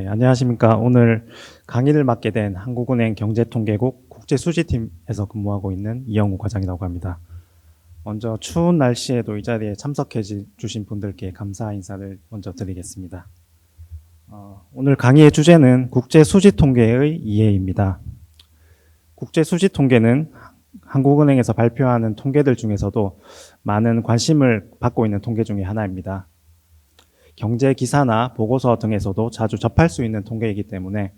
네, 안녕하십니까. 오늘 강의를 맡게 된 한국은행 경제통계국 국제수지팀에서 근무하고 있는 이영우 과장이라고 합니다. 먼저 추운 날씨에도 이 자리에 참석해 주신 분들께 감사 인사를 먼저 드리겠습니다. 오늘 강의의 주제는 국제수지통계의 이해입니다. 국제수지통계는 한국은행에서 발표하는 통계들 중에서도 많은 관심을 받고 있는 통계 중에 하나입니다. 경제 기사나 보고서 등에서도 자주 접할 수 있는 통계이기 때문에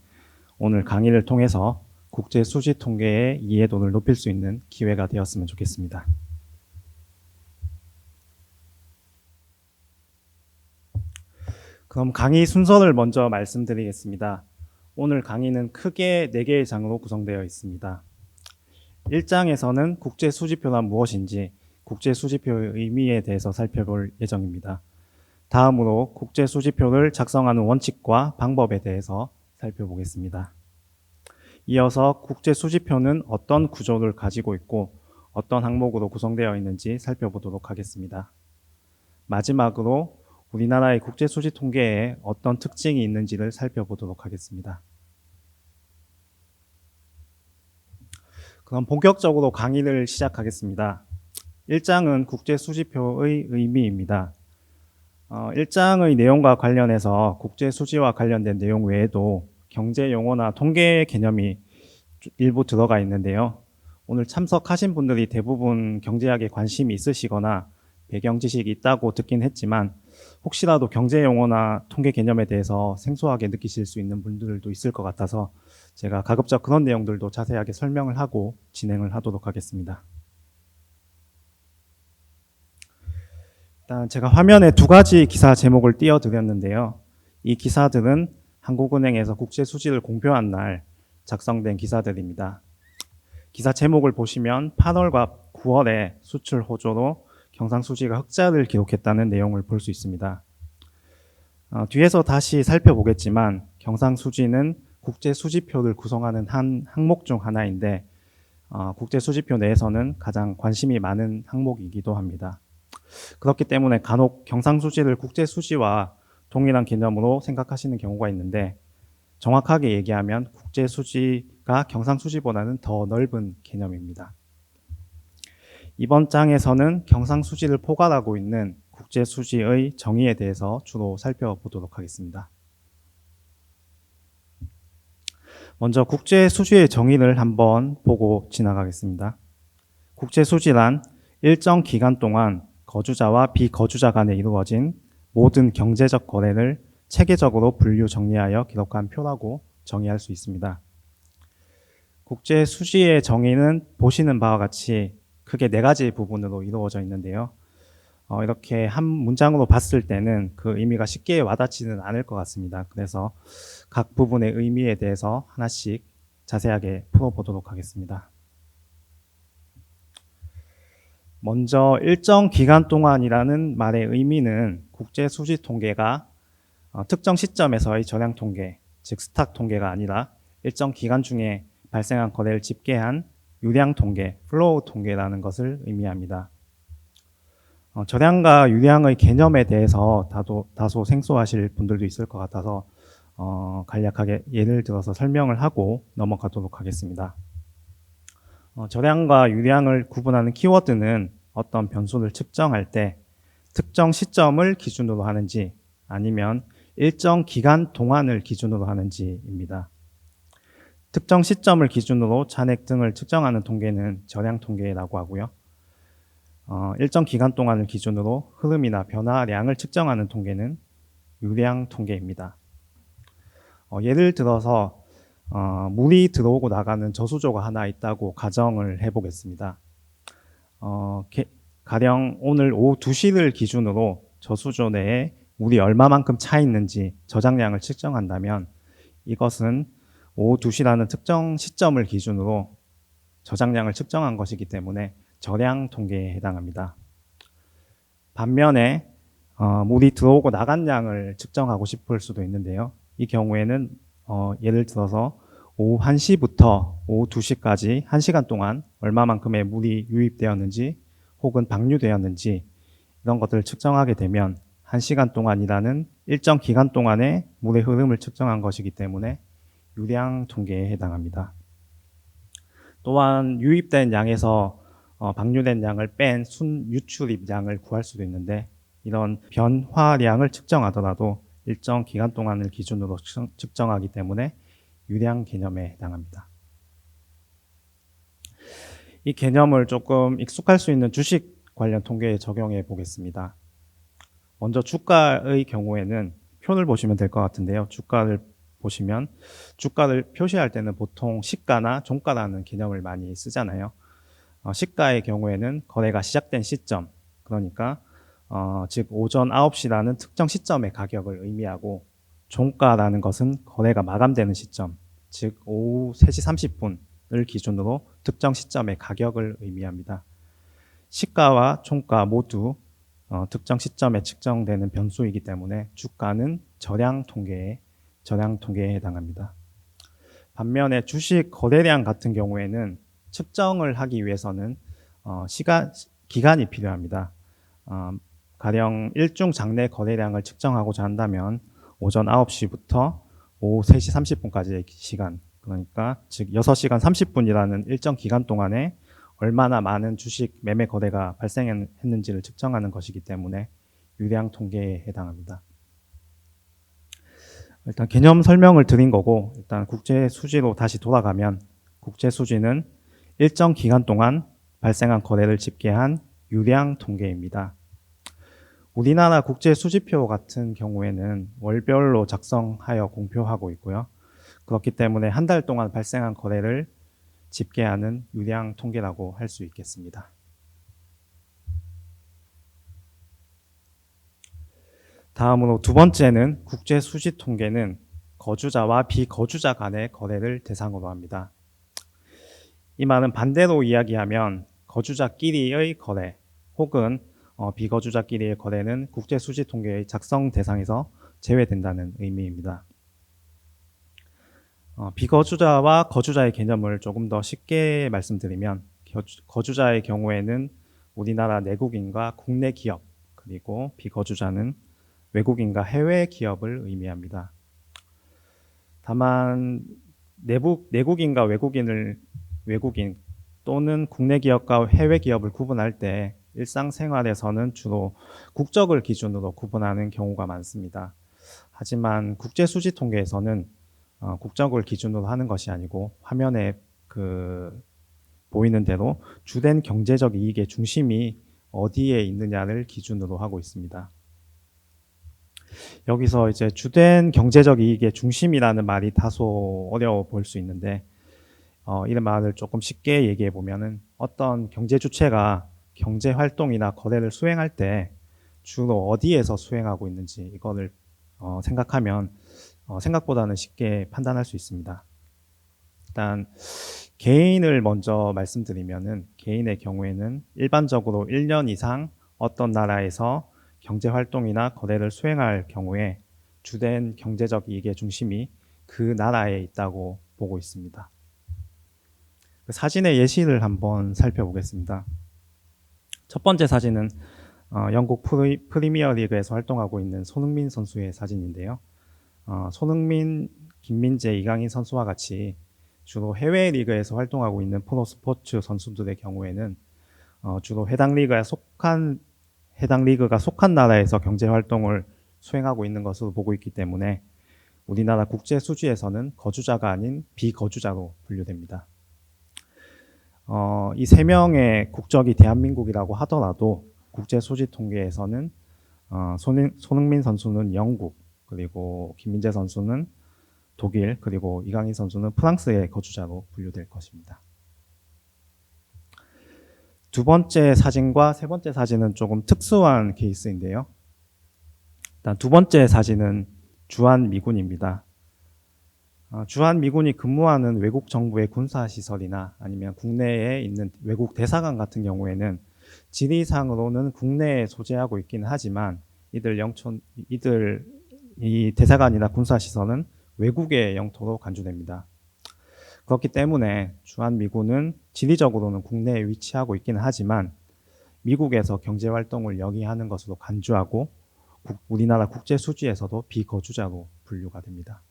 오늘 강의를 통해서 국제 수지 통계의 이해도를 높일 수 있는 기회가 되었으면 좋겠습니다. 그럼 강의 순서를 먼저 말씀드리겠습니다. 오늘 강의는 크게 4개의 장으로 구성되어 있습니다. 1장에서는 국제 수지표란 무엇인지 국제 수지표의 의미에 대해서 살펴볼 예정입니다. 다음으로 국제 수지표를 작성하는 원칙과 방법에 대해서 살펴보겠습니다. 이어서 국제 수지표는 어떤 구조를 가지고 있고 어떤 항목으로 구성되어 있는지 살펴보도록 하겠습니다. 마지막으로 우리나라의 국제 수지 통계에 어떤 특징이 있는지를 살펴보도록 하겠습니다. 그럼 본격적으로 강의를 시작하겠습니다. 1장은 국제 수지표의 의미입니다. 1장의 내용과 관련해서 국제 수지와 관련된 내용 외에도 경제 용어나 통계 개념이 일부 들어가 있는데요. 오늘 참석하신 분들이 대부분 경제학에 관심이 있으시거나 배경 지식이 있다고 듣긴 했지만 혹시라도 경제 용어나 통계 개념에 대해서 생소하게 느끼실 수 있는 분들도 있을 것 같아서 제가 가급적 그런 내용들도 자세하게 설명을 하고 진행을 하도록 하겠습니다. 일단 제가 화면에 2가지 기사 제목을 띄워드렸는데요. 이 기사들은 한국은행에서 국제 수지를 공표한 날 작성된 기사들입니다. 기사 제목을 보시면 8월과 9월에 수출 호조로 경상수지가 흑자를 기록했다는 내용을 볼 수 있습니다. 뒤에서 다시 살펴보겠지만 경상수지는 국제수지표를 구성하는 한 항목 중 하나인데 국제수지표 내에서는 가장 관심이 많은 항목이기도 합니다. 그렇기 때문에 간혹 경상수지를 국제수지와 동일한 개념으로 생각하시는 경우가 있는데 정확하게 얘기하면 국제수지가 경상수지보다는 더 넓은 개념입니다. 이번 장에서는 경상수지를 포괄하고 있는 국제수지의 정의에 대해서 주로 살펴보도록 하겠습니다. 먼저 국제수지의 정의를 한번 보고 지나가겠습니다. 국제수지란 일정 기간 동안 거주자와 비거주자 간에 이루어진 모든 경제적 거래를 체계적으로 분류 정리하여 기록한 표라고 정의할 수 있습니다. 국제 수지의 정의는 보시는 바와 같이 크게 4가지 부분으로 이루어져 있는데요. 이렇게 한 문장으로 봤을 때는 그 의미가 쉽게 와닿지는 않을 것 같습니다. 그래서 각 부분의 의미에 대해서 하나씩 자세하게 풀어보도록 하겠습니다. 먼저 일정 기간 동안이라는 말의 의미는 국제 수지 통계가 특정 시점에서의 전량 통계, 즉 스탁 통계가 아니라 일정 기간 중에 발생한 거래를 집계한 유량 통계, 플로우 통계라는 것을 의미합니다. 저량과 유량의 개념에 대해서 다소 생소하실 분들도 있을 것 같아서 간략하게 예를 들어서 설명을 하고 넘어가도록 하겠습니다. 저량과 유량을 구분하는 키워드는 어떤 변수를 측정할 때 특정 시점을 기준으로 하는지 아니면 일정 기간 동안을 기준으로 하는지입니다. 특정 시점을 기준으로 잔액 등을 측정하는 통계는 저량 통계라고 하고요. 일정 기간 동안을 기준으로 흐름이나 변화량을 측정하는 통계는 유량 통계입니다. 예를 들어서 물이 들어오고 나가는 저수조가 하나 있다고 가정을 해보겠습니다. 가령 오늘 오후 2시를 기준으로 저수조 내에 물이 얼마만큼 차 있는지 저장량을 측정한다면 이것은 오후 2시라는 특정 시점을 기준으로 저장량을 측정한 것이기 때문에 저량 통계에 해당합니다. 반면에 물이 들어오고 나간 양을 측정하고 싶을 수도 있는데요. 이 경우에는 예를 들어서 오후 1시부터 오후 2시까지 1시간 동안 얼마만큼의 물이 유입되었는지 혹은 방류되었는지 이런 것들을 측정하게 되면 1시간 동안이라는 일정 기간 동안의 물의 흐름을 측정한 것이기 때문에 유량 통계에 해당합니다. 또한 유입된 양에서 방류된 양을 뺀 순유출입 양을 구할 수도 있는데 이런 변화량을 측정하더라도 일정 기간 동안을 기준으로 측정하기 때문에 유량 개념에 해당합니다. 이 개념을 조금 익숙할 수 있는 주식 관련 통계에 적용해 보겠습니다. 먼저 주가의 경우에는 표를 보시면 될 것 같은데요. 주가를 보시면 주가를 표시할 때는 보통 시가나 종가라는 개념을 많이 쓰잖아요. 시가의 경우에는 거래가 시작된 시점, 그러니까 즉 오전 9시라는 특정 시점의 가격을 의미하고, 종가라는 것은 거래가 마감되는 시점, 즉 오후 3시 30분을 기준으로 특정 시점의 가격을 의미합니다. 시가와 종가 모두 특정 시점에 측정되는 변수이기 때문에 주가는 저량 통계에 해당합니다. 반면에 주식 거래량 같은 경우에는 측정을 하기 위해서는 기간이 필요합니다. 가령 일중 장내 거래량을 측정하고자 한다면 오전 9시부터 오후 3시 30분까지의 시간, 그러니까 즉 6시간 30분이라는 일정 기간 동안에 얼마나 많은 주식 매매 거래가 발생했는지를 측정하는 것이기 때문에 유량 통계에 해당합니다. 일단 개념 설명을 드린 거고, 일단 국제 수지로 다시 돌아가면 국제 수지는 일정 기간 동안 발생한 거래를 집계한 유량 통계입니다. 우리나라 국제 수지표 같은 경우에는 월별로 작성하여 공표하고 있고요. 그렇기 때문에 한 달 동안 발생한 거래를 집계하는 유량 통계라고 할 수 있겠습니다. 다음으로 두 번째는 국제 수지 통계는 거주자와 비거주자 간의 거래를 대상으로 합니다. 이 말은 반대로 이야기하면 거주자끼리의 거래 혹은 비거주자끼리의 거래는 국제 수지 통계의 작성 대상에서 제외된다는 의미입니다. 비거주자와 거주자의 개념을 조금 더 쉽게 말씀드리면, 거주자의 경우에는 우리나라 내국인과 국내 기업, 그리고 비거주자는 외국인과 해외 기업을 의미합니다. 다만 내국인과 외국인 또는 국내 기업과 해외 기업을 구분할 때 일상생활에서는 주로 국적을 기준으로 구분하는 경우가 많습니다. 하지만 국제수지 통계에서는 국적을 기준으로 하는 것이 아니고 화면에 보이는 대로 주된 경제적 이익의 중심이 어디에 있느냐를 기준으로 하고 있습니다. 여기서 이제 주된 경제적 이익의 중심이라는 말이 다소 어려워 보일 수 있는데, 이런 말을 조금 쉽게 얘기해 보면은 어떤 경제 주체가 경제 활동이나 거래를 수행할 때 주로 어디에서 수행하고 있는지 이거를 생각하면 생각보다는 쉽게 판단할 수 있습니다. 일단 개인을 먼저 말씀드리면은, 개인의 경우에는 일반적으로 1년 이상 어떤 나라에서 경제 활동이나 거래를 수행할 경우에 주된 경제적 이익의 중심이 그 나라에 있다고 보고 있습니다. 그 사진의 예시를 한번 살펴보겠습니다. 첫 번째 사진은 영국 프리미어 리그에서 활동하고 있는 손흥민 선수의 사진인데요. 손흥민, 김민재, 이강인 선수와 같이 주로 해외 리그에서 활동하고 있는 프로스포츠 선수들의 경우에는 주로 해당 리그가 속한 나라에서 경제 활동을 수행하고 있는 것으로 보고 있기 때문에 우리나라 국제 수지에서는 거주자가 아닌 비거주자로 분류됩니다. 이 세 명의 국적이 대한민국이라고 하더라도 국제 수지 통계에서는 손흥민 선수는 영국, 그리고 김민재 선수는 독일, 그리고 이강인 선수는 프랑스의 거주자로 분류될 것입니다. 두 번째 사진과 세 번째 사진은 조금 특수한 케이스인데요. 일단 두 번째 사진은 주한미군입니다. 주한미군이 근무하는 외국 정부의 군사시설이나 아니면 국내에 있는 외국 대사관 같은 경우에는 지리상으로는 국내에 소재하고 있긴 하지만 이 대사관이나 군사시설은 외국의 영토로 간주됩니다. 그렇기 때문에 주한미군은 지리적으로는 국내에 위치하고 있기는 하지만 미국에서 경제활동을 영위하는 것으로 간주하고 우리나라 국제수지에서도 비거주자로 분류가 됩니다.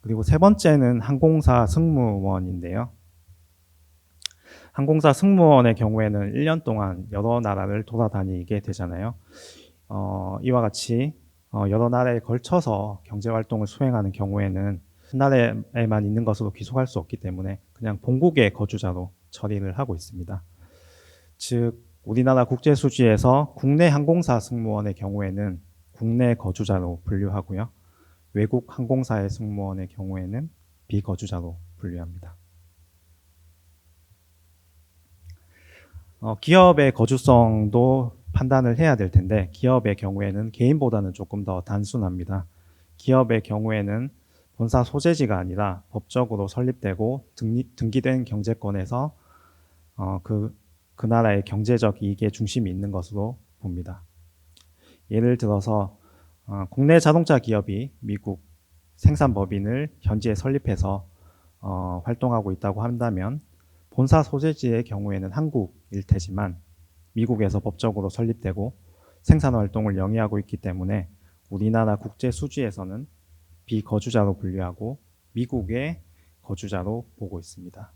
그리고 세 번째는 항공사 승무원인데요. 항공사 승무원의 경우에는 1년 동안 여러 나라를 돌아다니게 되잖아요. 이와 같이 여러 나라에 걸쳐서 경제활동을 수행하는 경우에는 한 나라에만 있는 것으로 귀속할 수 없기 때문에 그냥 본국의 거주자로 처리를 하고 있습니다. 즉 우리나라 국제수지에서 국내 항공사 승무원의 경우에는 국내 거주자로 분류하고요. 외국 항공사의 승무원의 경우에는 비거주자로 분류합니다. 기업의 거주성도 판단을 해야 될 텐데 기업의 경우에는 개인보다는 조금 더 단순합니다. 기업의 경우에는 본사 소재지가 아니라 법적으로 설립되고 등기된 경제권에서 그 나라의 경제적 이익의 중심이 있는 것으로 봅니다. 예를 들어서 국내 자동차 기업이 미국 생산법인을 현지에 설립해서 활동하고 있다고 한다면 본사 소재지의 경우에는 한국일 테지만 미국에서 법적으로 설립되고 생산 활동을 영위하고 있기 때문에 우리나라 국제수지에서는 비거주자로 분류하고 미국의 거주자로 보고 있습니다.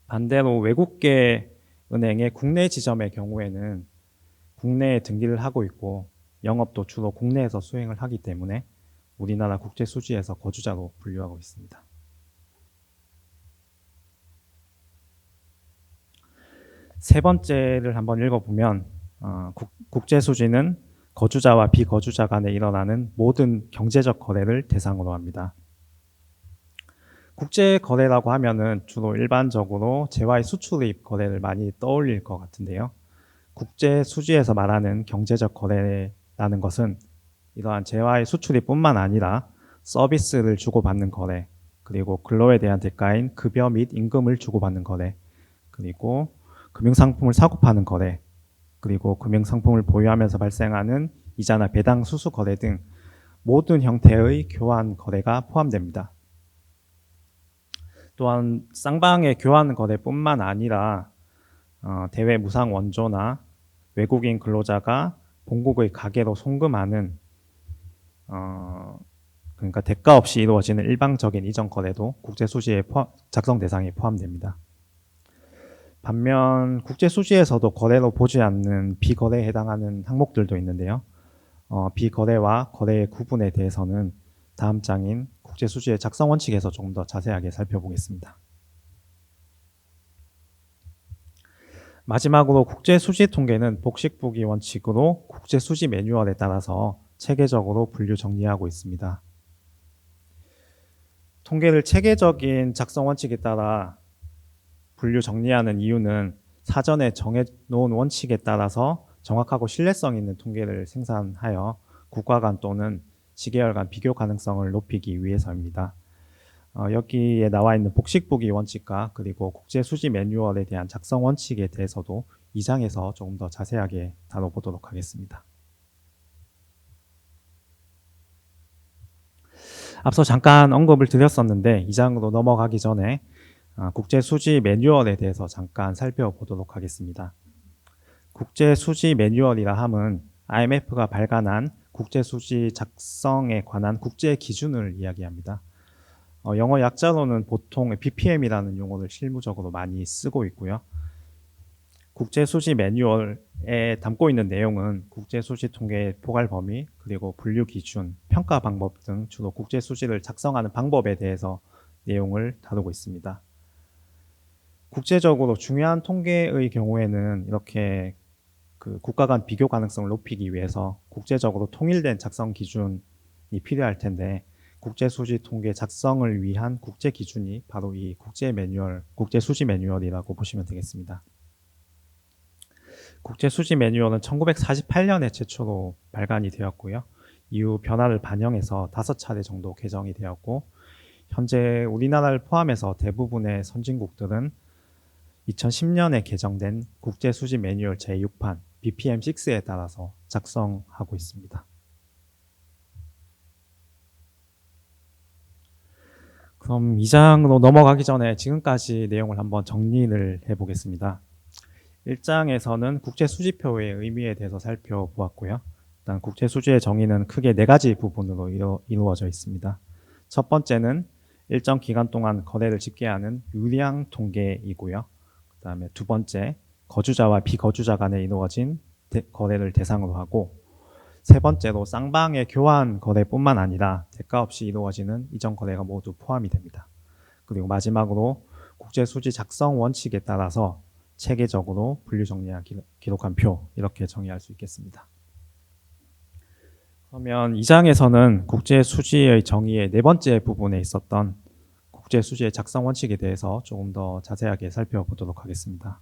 반대로 외국계 은행의 국내 지점의 경우에는 국내에 등기를 하고 있고 영업도 주로 국내에서 수행을 하기 때문에 우리나라 국제수지에서 거주자로 분류하고 있습니다. 세 번째를 한번 읽어보면 국제수지는 거주자와 비거주자 간에 일어나는 모든 경제적 거래를 대상으로 합니다. 국제거래라고 하면은 주로 일반적으로 재화의 수출입 거래를 많이 떠올릴 것 같은데요. 국제수지에서 말하는 경제적 거래라는 것은 이러한 재화의 수출입뿐만 아니라 서비스를 주고받는 거래, 그리고 근로에 대한 대가인 급여 및 임금을 주고받는 거래, 그리고 금융상품을 사고 파는 거래, 그리고 금융상품을 보유하면서 발생하는 이자나 배당 수수 거래 등 모든 형태의 교환 거래가 포함됩니다. 또한 쌍방의 교환 거래뿐만 아니라 대외 무상 원조나 외국인 근로자가 본국의 가게로 송금하는 그러니까 대가 없이 이루어지는 일방적인 이전 거래도 국제수지의 작성 대상에 포함됩니다. 반면 국제수지에서도 거래로 보지 않는 비거래에 해당하는 항목들도 있는데요. 비거래와 거래의 구분에 대해서는 다음 장인 국제수지의 작성 원칙에서 조금 더 자세하게 살펴보겠습니다. 마지막으로 국제수지 통계는 복식부기 원칙으로 국제수지 매뉴얼에 따라서 체계적으로 분류 정리하고 있습니다. 통계를 체계적인 작성 원칙에 따라 분류 정리하는 이유는 사전에 정해놓은 원칙에 따라서 정확하고 신뢰성 있는 통계를 생산하여 국가 간 또는 지계열 간 비교 가능성을 높이기 위해서입니다. 여기에 나와 있는 복식부기 원칙과 그리고 국제수지 매뉴얼에 대한 작성 원칙에 대해서도 2장에서 조금 더 자세하게 다뤄보도록 하겠습니다. 앞서 잠깐 언급을 드렸었는데 2장으로 넘어가기 전에 국제수지 매뉴얼에 대해서 잠깐 살펴보도록 하겠습니다. 국제수지 매뉴얼이라 함은 IMF가 발간한 국제수지 작성에 관한 국제 기준을 이야기합니다. 영어 약자로는 보통 BPM이라는 용어를 실무적으로 많이 쓰고 있고요. 국제수지 매뉴얼에 담고 있는 내용은 국제수지 통계의 포괄 범위, 그리고 분류 기준, 평가 방법 등 주로 국제수지를 작성하는 방법에 대해서 내용을 다루고 있습니다. 국제적으로 중요한 통계의 경우에는 이렇게 국가 간 비교 가능성을 높이기 위해서 국제적으로 통일된 작성 기준이 필요할 텐데 국제수지 통계 작성을 위한 국제 기준이 바로 이 국제수지 매뉴얼이라고 보시면 되겠습니다. 국제수지 매뉴얼은 1948년에 최초로 발간이 되었고요. 이후 변화를 반영해서 5차례 정도 개정이 되었고 현재 우리나라를 포함해서 대부분의 선진국들은 2010년에 개정된 국제수지 매뉴얼 제6판 BPM6에 따라서 작성하고 있습니다. 그럼 2장으로 넘어가기 전에 지금까지 내용을 한번 정리를 해보겠습니다. 1장에서는 국제수지표의 의미에 대해서 살펴보았고요. 일단 국제수지의 정의는 크게 네 가지 부분으로 이루어져 있습니다. 첫 번째는 일정 기간 동안 거래를 집계하는 유량 통계이고요. 그 다음에 두 번째, 거주자와 비거주자 간에 이루어진 거래를 대상으로 하고, 세 번째로 쌍방의 교환 거래뿐만 아니라 대가 없이 이루어지는 이전 거래가 모두 포함이 됩니다. 그리고 마지막으로 국제수지 작성 원칙에 따라서 체계적으로 분류 정리한 기록한 표, 이렇게 정의할 수 있겠습니다. 그러면 2장에서는 국제수지의 정의의 네 번째 부분에 있었던 국제수지의 작성 원칙에 대해서 조금 더 자세하게 살펴보도록 하겠습니다.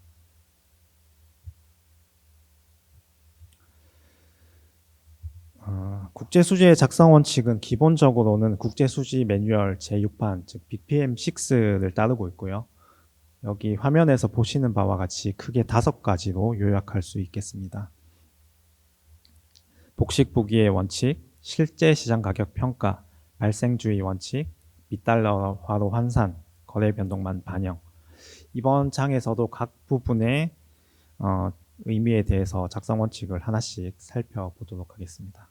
국제수지의 작성 원칙은 기본적으로는 국제수지 매뉴얼 제6판, 즉 BPM6를 따르고 있고요. 여기 화면에서 보시는 바와 같이 크게 5가지로 요약할 수 있겠습니다. 복식부기의 원칙, 실제 시장 가격 평가, 발생주의 원칙, 밑달러화로 환산, 거래 변동만 반영. 이번 장에서도 각 부분의 의미에 대해서 작성 원칙을 하나씩 살펴보도록 하겠습니다.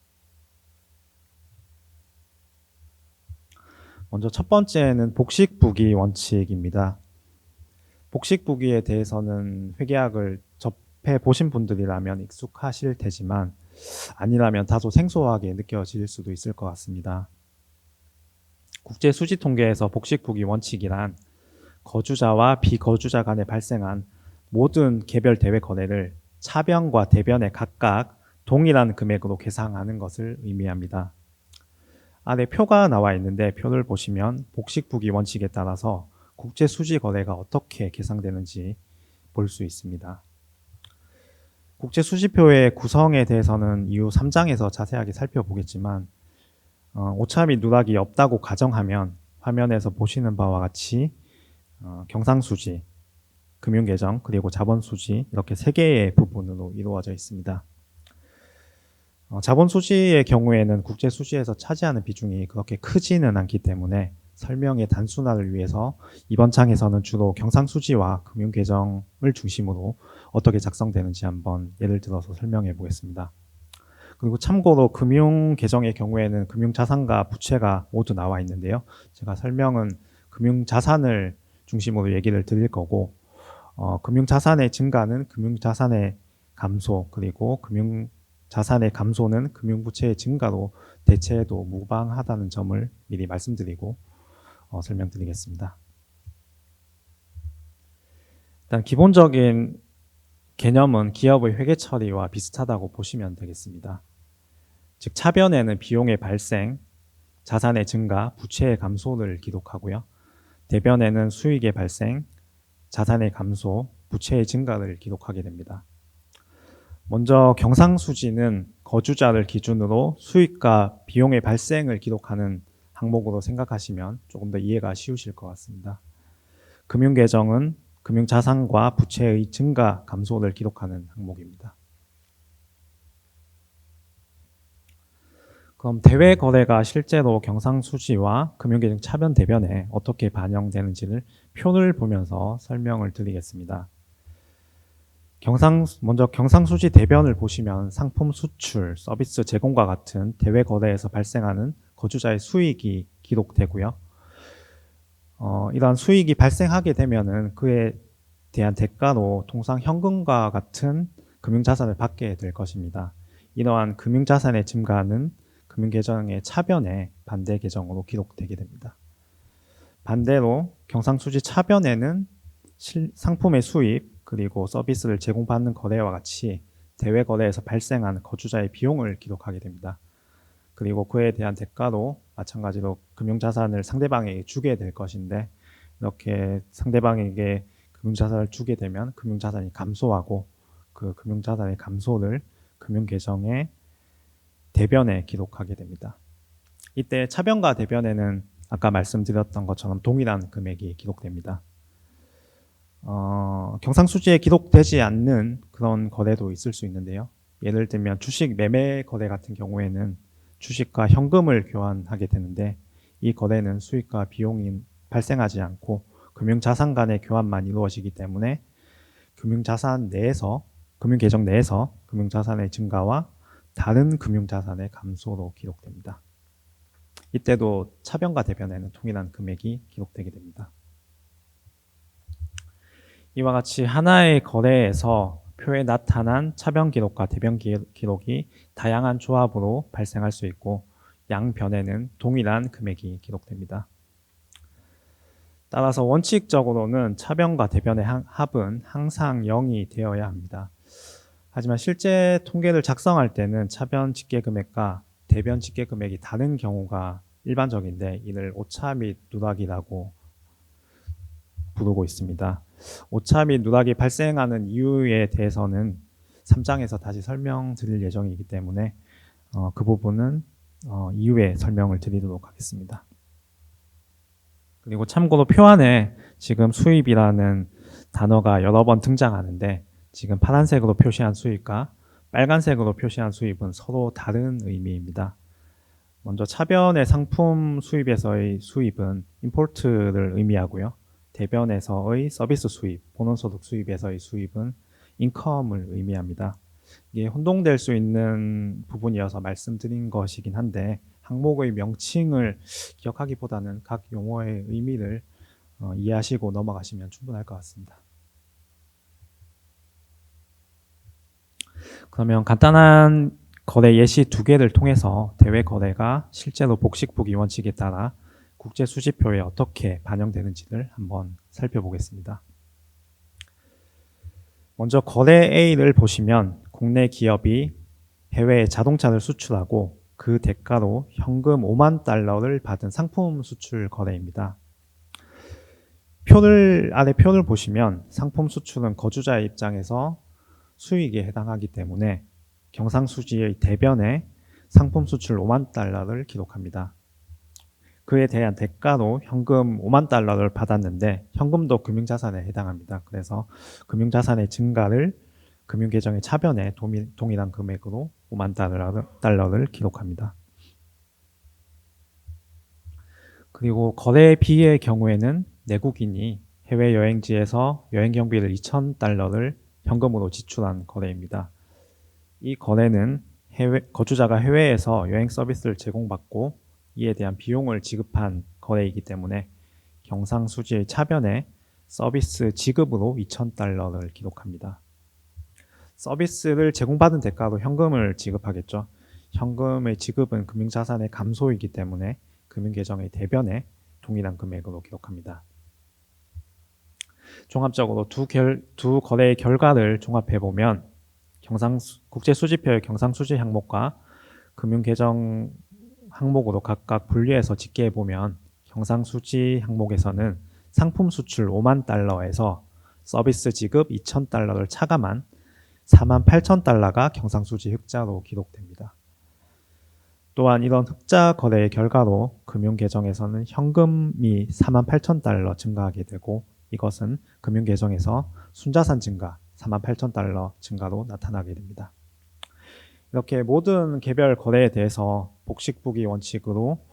먼저 첫 번째는 복식부기 원칙입니다. 복식부기에 대해서는 회계학을 접해 보신 분들이라면 익숙하실 테지만 아니라면 다소 생소하게 느껴질 수도 있을 것 같습니다. 국제수지통계에서 복식부기 원칙이란 거주자와 비거주자 간에 발생한 모든 개별 대외 거래를 차변과 대변에 각각 동일한 금액으로 계상하는 것을 의미합니다. 아래 표가 나와 있는데 표를 보시면 복식부기 원칙에 따라서 국제수지 거래가 어떻게 계상되는지 볼 수 있습니다. 국제수지표의 구성에 대해서는 이후 3장에서 자세하게 살펴보겠지만 오차 및 누락이 없다고 가정하면 화면에서 보시는 바와 같이 경상수지, 금융계정, 그리고 자본수지 이렇게 세 개의 부분으로 이루어져 있습니다. 자본수지의 경우에는 국제수지에서 차지하는 비중이 그렇게 크지는 않기 때문에 설명의 단순화를 위해서 이번 장에서는 주로 경상수지와 금융계정을 중심으로 어떻게 작성되는지 한번 예를 들어서 설명해 보겠습니다. 그리고 참고로 금융계정의 경우에는 금융자산과 부채가 모두 나와 있는데요. 제가 설명은 금융자산을 중심으로 얘기를 드릴 거고 금융자산의 증가는 금융자산의 감소, 그리고 금융자산의 감소는 금융부채의 증가로 대체해도 무방하다는 점을 미리 말씀드리고 설명드리겠습니다. 일단 기본적인 개념은 기업의 회계 처리와 비슷하다고 보시면 되겠습니다. 즉 차변에는 비용의 발생, 자산의 증가, 부채의 감소를 기록하고요. 대변에는 수익의 발생, 자산의 감소, 부채의 증가를 기록하게 됩니다. 먼저 경상수지는 거주자를 기준으로 수익과 비용의 발생을 기록하는 항목으로 생각하시면 조금 더 이해가 쉬우실 것 같습니다. 금융계정은 금융자산과 부채의 증가, 감소를 기록하는 항목입니다. 그럼 대외 거래가 실제로 경상수지와 금융계정 차변 대변에 어떻게 반영되는지를 표를 보면서 설명을 드리겠습니다. 먼저 경상수지 대변을 보시면 상품 수출, 서비스 제공과 같은 대외 거래에서 발생하는 거주자의 수익이 기록되고요. 이러한 수익이 발생하게 되면은 그에 대한 대가로 통상 현금과 같은 금융자산을 받게 될 것입니다. 이러한 금융자산의 증가는 금융계정의 차변에 반대 계정으로 기록되게 됩니다. 반대로 경상수지 차변에는 상품의 수입 그리고 서비스를 제공받는 거래와 같이 대외 거래에서 발생한 거주자의 비용을 기록하게 됩니다. 그리고 그에 대한 대가로 마찬가지로 금융자산을 상대방에게 주게 될 것인데 이렇게 상대방에게 금융자산을 주게 되면 금융자산이 감소하고 그 금융자산의 감소를 금융계정의 대변에 기록하게 됩니다. 이때 차변과 대변에는 아까 말씀드렸던 것처럼 동일한 금액이 기록됩니다. 경상수지에 기록되지 않는 그런 거래도 있을 수 있는데요. 예를 들면 주식 매매 거래 같은 경우에는 주식과 현금을 교환하게 되는데 이 거래는 수익과 비용이 발생하지 않고 금융자산 간의 교환만 이루어지기 때문에 금융자산 내에서, 금융계정 내에서 금융자산의 증가와 다른 금융자산의 감소로 기록됩니다. 이때도 차변과 대변에는 동일한 금액이 기록되게 됩니다. 이와 같이 하나의 거래에서 표에 나타난 차변 기록과 대변 기록이 다양한 조합으로 발생할 수 있고 양변에는 동일한 금액이 기록됩니다. 따라서 원칙적으로는 차변과 대변의 합은 항상 0이 되어야 합니다. 하지만 실제 통계를 작성할 때는 차변 집계금액과 대변 집계금액이 다른 경우가 일반적인데 이를 오차 및 누락이라고 부르고 있습니다. 오차 및 누락이 발생하는 이유에 대해서는 3장에서 다시 설명드릴 예정이기 때문에 그 부분은 이후에 설명을 드리도록 하겠습니다. 그리고 참고로 표 안에 지금 수입이라는 단어가 여러 번 등장하는데 지금 파란색으로 표시한 수입과 빨간색으로 표시한 수입은 서로 다른 의미입니다. 먼저 차변의 상품 수입에서의 수입은 임포트를 의미하고요. 대변에서의 서비스 수입, 본원소득 수입에서의 수입은 인컴을 의미합니다. 이게 혼동될 수 있는 부분이어서 말씀드린 것이긴 한데 항목의 명칭을 기억하기보다는 각 용어의 의미를 이해하시고 넘어가시면 충분할 것 같습니다. 그러면 간단한 거래 예시 2개를 통해서 대외 거래가 실제로 복식부기 원칙에 따라 국제 수지표에 어떻게 반영되는지를 한번 살펴보겠습니다. 먼저 거래 A를 보시면 국내 기업이 해외에 자동차를 수출하고 그 대가로 현금 5만 달러를 받은 상품 수출 거래입니다. 아래 표를 보시면 상품 수출은 거주자의 입장에서 수익에 해당하기 때문에 경상수지의 대변에 상품 수출 5만 달러를 기록합니다. 그에 대한 대가로 현금 5만 달러를 받았는데 현금도 금융자산에 해당합니다. 그래서 금융자산의 증가를 금융계정의 차변에 동일한 금액으로 5만 달러를 기록합니다. 그리고 거래 B의 경우에는 내국인이 해외여행지에서 여행경비를 2,000달러를 현금으로 지출한 거래입니다. 이 거래는 거주자가 해외에서 여행 서비스를 제공받고 이에 대한 비용을 지급한 거래이기 때문에 경상수지의 차변에 서비스 지급으로 2,000달러를 기록합니다. 서비스를 제공받은 대가로 현금을 지급하겠죠. 현금의 지급은 금융자산의 감소이기 때문에 금융계정의 대변에 동일한 금액으로 기록합니다. 종합적으로 두 거래의 결과를 종합해보면 국제수지표의 경상수지 항목과 금융계정 항목으로 각각 분류해서 집계해보면 경상수지 항목에서는 상품 수출 5만 달러에서 서비스 지급 2,000달러를 차감한 48,000달러가 경상수지 흑자로 기록됩니다. 또한 이런 흑자 거래의 결과로 금융계정에서는 현금이 48,000달러 증가하게 되고 이것은 금융계정에서 순자산 증가 48,000달러 증가로 나타나게 됩니다. 이렇게 모든 개별 거래에 대해서 복식부기 원칙으로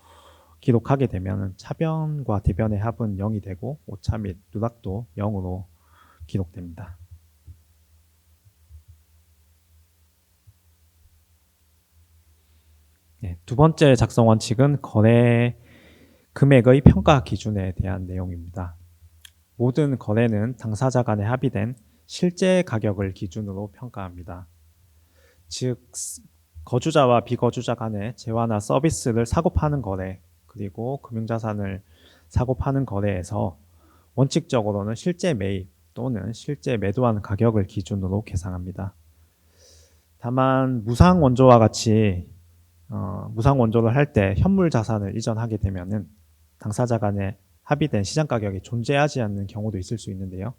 기록하게 되면 차변과 대변의 합은 0이 되고 오차 및 누락도 0으로 기록됩니다. 두 번째 작성 원칙은 거래 금액의 평가 기준에 대한 내용입니다. 모든 거래는 당사자 간에 합의된 실제 가격을 기준으로 평가합니다. 즉, 거주자와 비거주자 간에 재화나 서비스를 사고 파는 거래, 그리고 금융자산을 사고 파는 거래에서 원칙적으로는 실제 매입 또는 실제 매도한 가격을 기준으로 계산합니다. 다만 무상 원조와 같이 무상 원조를 할 때 현물 자산을 이전하게 되면은 당사자 간에 합의된 시장 가격이 존재하지 않는 경우도 있을 수 있는데요.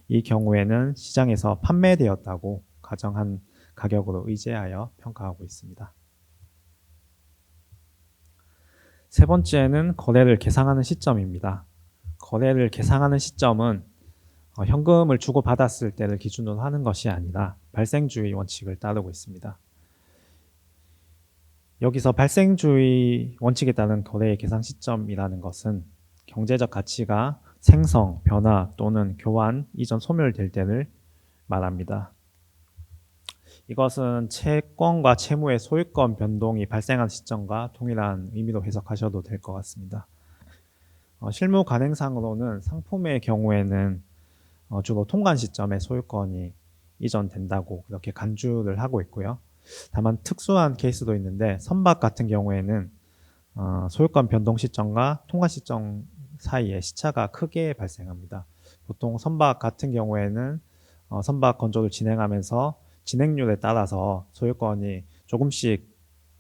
이 경우에는 시장에서 판매되었다고 가정한 가격으로 의제하여 평가하고 있습니다. 세 번째는 거래를 계상하는 시점입니다. 거래를 계상하는 시점은 현금을 주고받았을 때를 기준으로 하는 것이 아니라 발생주의 원칙을 따르고 있습니다. 여기서 발생주의 원칙에 따른 거래의 계상 시점이라는 것은 경제적 가치가 생성, 변화 또는 교환, 이전, 소멸될 때를 말합니다. 이것은 채권과 채무의 소유권 변동이 발생한 시점과 동일한 의미로 해석하셔도 될 것 같습니다. 실무 관행상으로는 상품의 경우에는 주로 통관 시점에 소유권이 이전된다고 그렇게 간주를 하고 있고요. 다만 특수한 케이스도 있는데 선박 같은 경우에는 소유권 변동 시점과 통관 시점 사이에 시차가 크게 발생합니다. 보통 선박 같은 경우에는 선박 건조를 진행하면서 진행률에 따라서 소유권이 조금씩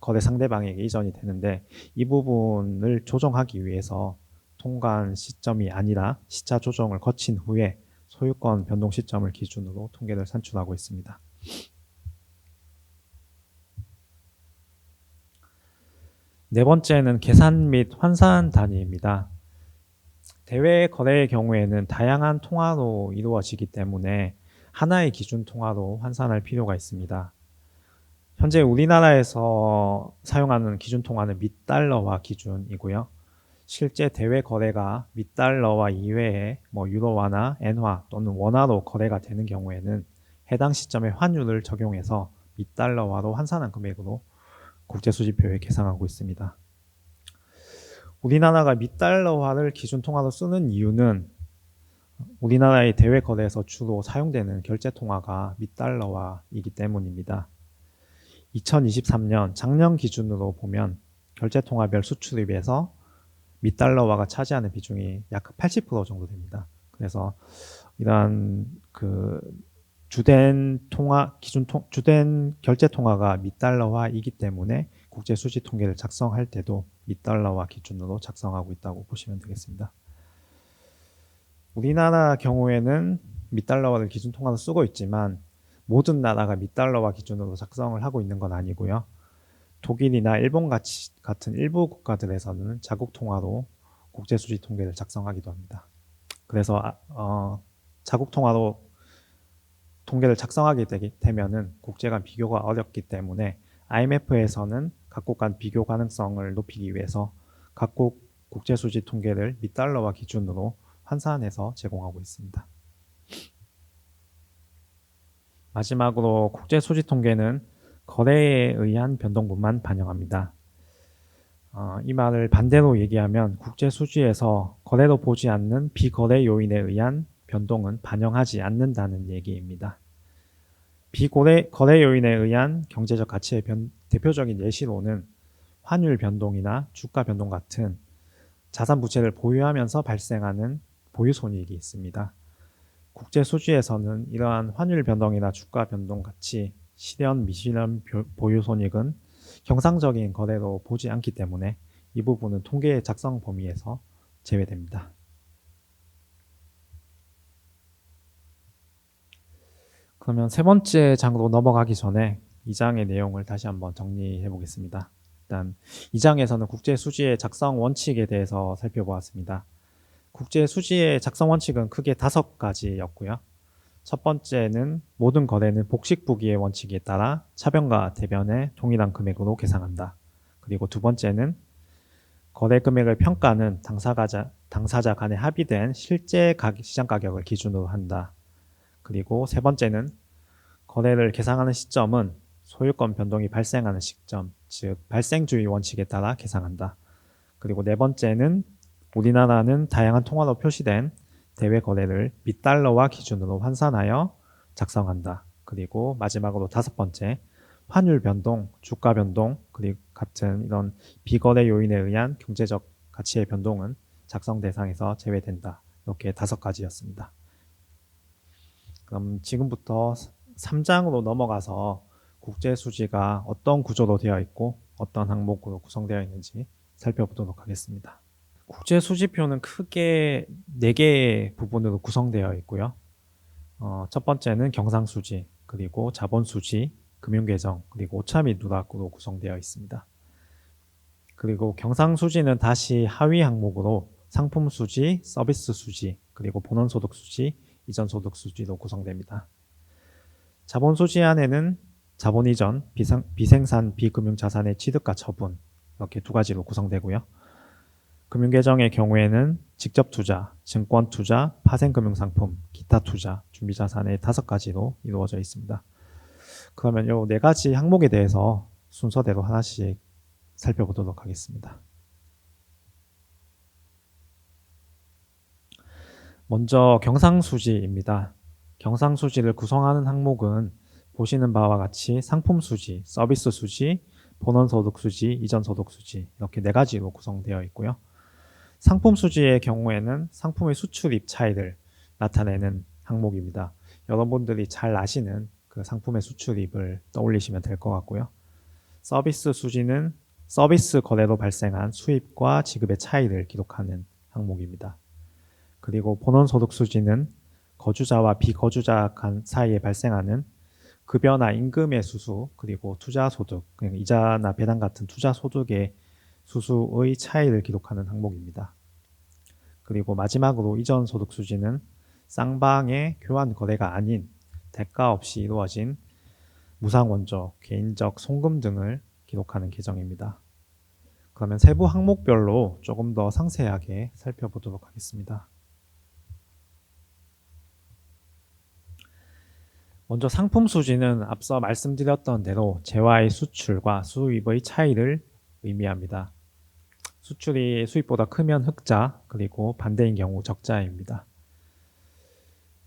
거래 상대방에게 이전이 되는데 이 부분을 조정하기 위해서 통관 시점이 아니라 시차 조정을 거친 후에 소유권 변동 시점을 기준으로 통계를 산출하고 있습니다. 네 번째는 계산 및 환산 단위입니다. 대외 거래의 경우에는 다양한 통화로 이루어지기 때문에 하나의 기준 통화로 환산할 필요가 있습니다. 현재 우리나라에서 사용하는 기준 통화는 $달러화 기준이고요. 실제 대외 거래가 $달러화 이외에 유로화나 엔화 또는 원화로 거래가 되는 경우에는 해당 시점의 환율을 적용해서 $달러화로 환산한 금액으로 국제수지표에 계상하고 있습니다. 우리나라가 $달러화를 기준 통화로 쓰는 이유는 우리나라의 대외 거래에서 주로 사용되는 결제 통화가 $달러화이기 때문입니다. 2023년 작년 기준으로 보면 결제 통화별 수출입에서 $달러화가 차지하는 비중이 약 80% 정도 됩니다. 그래서 이러한 주된 결제 통화가 $달러화이기 때문에 국제 수지 통계를 작성할 때도 $달러화 기준으로 작성하고 있다고 보시면 되겠습니다. 우리나라 경우에는 $달러화를 기준 통화로 쓰고 있지만 모든 나라가 $달러화 기준으로 작성을 하고 있는 건 아니고요. 독일이나 일본 같은 일부 국가들에서는 자국 통화로 국제 수지 통계를 작성하기도 합니다. 그래서 자국 통화로 통계를 작성하게 되면은 국제 간 비교가 어렵기 때문에 IMF에서는 각국 간 비교 가능성을 높이기 위해서 각국 국제 수지 통계를 $달러화 기준으로 환산해서 제공하고 있습니다. 마지막으로 국제 수지 통계는 거래에 의한 변동분만 반영합니다. 이 말을 반대로 얘기하면 국제 수지에서 거래로 보지 않는 비거래 요인에 의한 변동은 반영하지 않는다는 얘기입니다. 비거래 요인에 의한 경제적 가치의 대표적인 예시로는 환율 변동이나 주가 변동 같은 자산 부채를 보유하면서 발생하는 보유 손익이 있습니다. 국제 수지에서는 이러한 환율 변동이나 주가 변동 같이 실현 미실현 보유 손익은 경상적인 거래로 보지 않기 때문에 이 부분은 통계의 작성 범위에서 제외됩니다. 그러면 세 번째 장으로 넘어가기 전에 이 장의 내용을 다시 한번 정리해 보겠습니다. 일단 이 장에서는 국제 수지의 작성 원칙에 대해서 살펴보았습니다. 국제 수지의 작성 원칙은 크게 5가지였고요. 첫 번째는 모든 거래는 복식부기의 원칙에 따라 차변과 대변의 동일한 금액으로 계상한다. 그리고 두 번째는 거래 금액을 평가는 당사자 간에 합의된 실제 시장 가격을 기준으로 한다. 그리고 세 번째는 거래를 계상하는 시점은 소유권 변동이 발생하는 시점, 즉 발생주의 원칙에 따라 계상한다. 그리고 네 번째는 우리나라는 다양한 통화로 표시된 대외 거래를 $달러화 기준으로 환산하여 작성한다. 그리고 마지막으로 다섯 번째, 환율 변동, 주가 변동, 그리고 같은 이런 비거래 요인에 의한 경제적 가치의 변동은 작성 대상에서 제외된다. 이렇게 5가지였습니다. 그럼 지금부터 3장으로 넘어가서 국제 수지가 어떤 구조로 되어 있고 어떤 항목으로 구성되어 있는지 살펴보도록 하겠습니다. 국제 수지표는 크게 4개의 부분으로 구성되어 있고요. 첫 번째는 경상수지, 그리고 자본수지, 금융계정, 그리고 오차 및 누락으로 구성되어 있습니다. 그리고 경상수지는 다시 하위 항목으로 상품수지, 서비스수지, 그리고 본원소득수지, 이전소득수지로 구성됩니다. 자본수지 안에는 자본이전, 비생산 비금융자산의 취득과 처분 이렇게 2가지로 구성되고요. 금융계정의 경우에는 직접 투자, 증권 투자, 파생금융상품, 기타 투자, 준비자산의 5가지로 이루어져 있습니다. 그러면 이 4가지 항목에 대해서 순서대로 하나씩 살펴보도록 하겠습니다. 먼저 경상수지입니다. 경상수지를 구성하는 항목은 보시는 바와 같이 상품수지, 서비스수지, 본원소득수지, 이전소득수지 이렇게 4가지로 구성되어 있고요. 상품수지의 경우에는 상품의 수출입 차이를 나타내는 항목입니다. 여러분들이 잘 아시는 그 상품의 수출입을 떠올리시면 될 것 같고요. 서비스수지는 서비스 거래로 발생한 수입과 지급의 차이를 기록하는 항목입니다. 그리고 본원소득수지는 거주자와 비거주자 간 사이에 발생하는 급여나 임금의 수수, 그리고 투자소득, 이자나 배당 같은 투자소득의 수수의 차이를 기록하는 항목입니다. 그리고 마지막으로 이전소득수지는 쌍방의 교환 거래가 아닌 대가 없이 이루어진 무상원조, 개인적 송금 등을 기록하는 계정입니다. 그러면 세부 항목별로 조금 더 상세하게 살펴보도록 하겠습니다. 먼저 상품 수지는 앞서 말씀드렸던 대로 재화의 수출과 수입의 차이를 의미합니다. 수출이 수입보다 크면 흑자, 그리고 반대인 경우 적자입니다.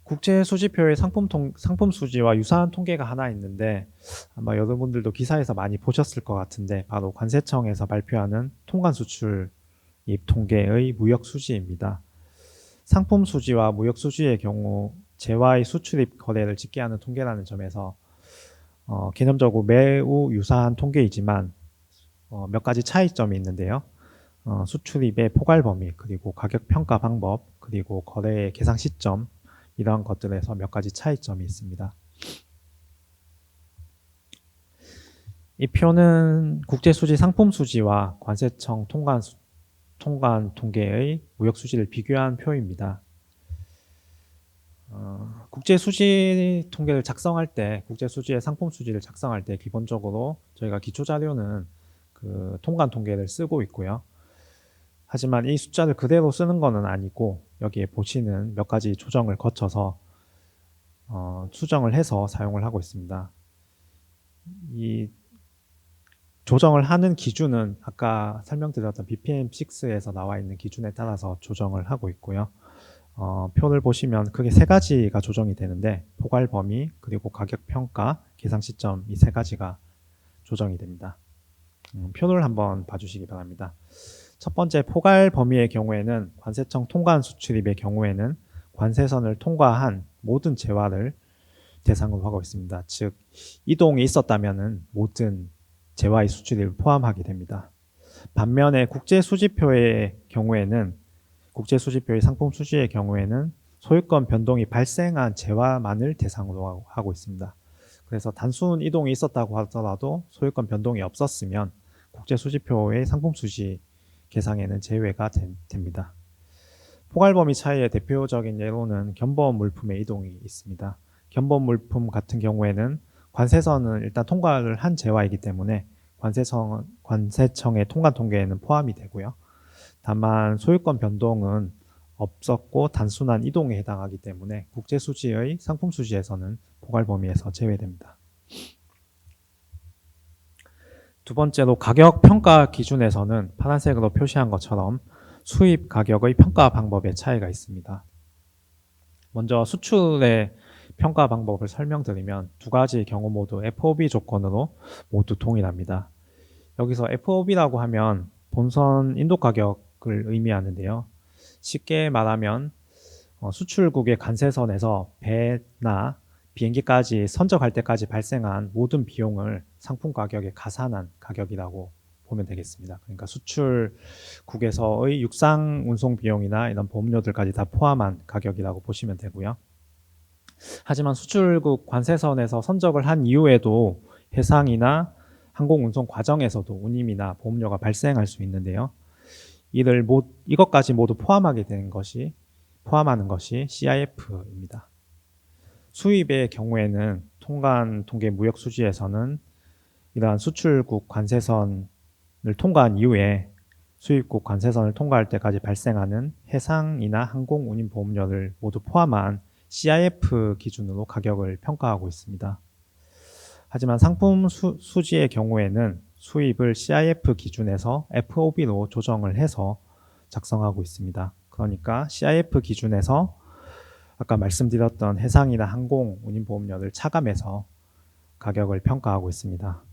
국제 수지표의 상품 수지와 유사한 통계가 하나 있는데 아마 여러분들도 기사에서 많이 보셨을 것 같은데 바로 관세청에서 발표하는 통관 수출입 통계의 무역 수지입니다. 상품 수지와 무역 수지의 경우 재화의 수출입 거래를 집계하는 통계라는 점에서 개념적으로 매우 유사한 통계이지만 몇 가지 차이점이 있는데요. 수출입의 포괄 범위, 그리고 가격 평가 방법, 그리고 거래의 계상 시점 이러한 것들에서 몇 가지 차이점이 있습니다. 이 표는 국제수지 상품수지와 관세청 통관 통계의 무역수지를 비교한 표입니다. 국제수지 통계를 작성할 때, 국제수지의 상품수지를 작성할 때 기본적으로 저희가 기초자료는 그 통관 통계를 쓰고 있고요. 하지만 이 숫자를 그대로 쓰는 것은 아니고 여기에 보시는 몇 가지 조정을 거쳐서 수정을 해서 사용을 하고 있습니다. 이 조정을 하는 기준은 아까 설명드렸던 BPM6에서 나와 있는 기준에 따라서 조정을 하고 있고요. 표를 보시면 크게 3가지가 조정이 되는데 포괄 범위, 그리고 가격 평가, 계상 시점 이 3가지가 조정이 됩니다. 표를 한번 봐주시기 바랍니다. 첫 번째 포괄 범위의 경우에는 관세청 통관 수출입의 경우에는 관세선을 통과한 모든 재화를 대상으로 하고 있습니다. 즉 이동이 있었다면 모든 재화의 수출입을 포함하게 됩니다. 반면에 국제수지표의 경우에는 국제수지표의 상품수지의 경우에는 소유권 변동이 발생한 재화만을 대상으로 하고 있습니다. 그래서 단순 이동이 있었다고 하더라도 소유권 변동이 없었으면 국제수지표의 상품수지 계상에는 제외가 됩니다. 포괄범위 차이의 대표적인 예로는 견본 물품의 이동이 있습니다. 견본 물품 같은 경우에는 관세선은 일단 통과를 한 재화이기 때문에 관세청의 통관 통계에는 포함이 되고요. 다만 소유권 변동은 없었고 단순한 이동에 해당하기 때문에 국제수지의 상품수지에서는 포괄범위에서 제외됩니다. 두 번째로 가격 평가 기준에서는 파란색으로 표시한 것처럼 수입 가격의 평가 방법의 차이가 있습니다. 먼저 수출의 평가 방법을 설명드리면 2가지 경우 모두 FOB 조건으로 모두 동일합니다. 여기서 FOB라고 하면 본선 인도 가격을 의미하는데요. 쉽게 말하면 수출국의 관세선에서 배나 비행기까지 선적할 때까지 발생한 모든 비용을 상품 가격에 가산한 가격이라고 보면 되겠습니다. 그러니까 수출국에서의 육상 운송 비용이나 이런 보험료들까지 다 포함한 가격이라고 보시면 되고요. 하지만 수출국 관세선에서 선적을 한 이후에도 해상이나 항공 운송 과정에서도 운임이나 보험료가 발생할 수 있는데요. 이것까지 모두 포함하는 것이 CIF입니다. 수입의 경우에는 통관 통계 무역 수지에서는 이러한 수출국 관세선을 통과한 이후에 수입국 관세선을 통과할 때까지 발생하는 해상이나 항공 운임 보험료를 모두 포함한 CIF 기준으로 가격을 평가하고 있습니다. 하지만 상품 수지의 경우에는 수입을 CIF 기준에서 FOB로 조정을 해서 작성하고 있습니다. 그러니까 CIF 기준에서 아까 말씀드렸던 해상이나 항공 운임 보험료를 차감해서 가격을 평가하고 있습니다.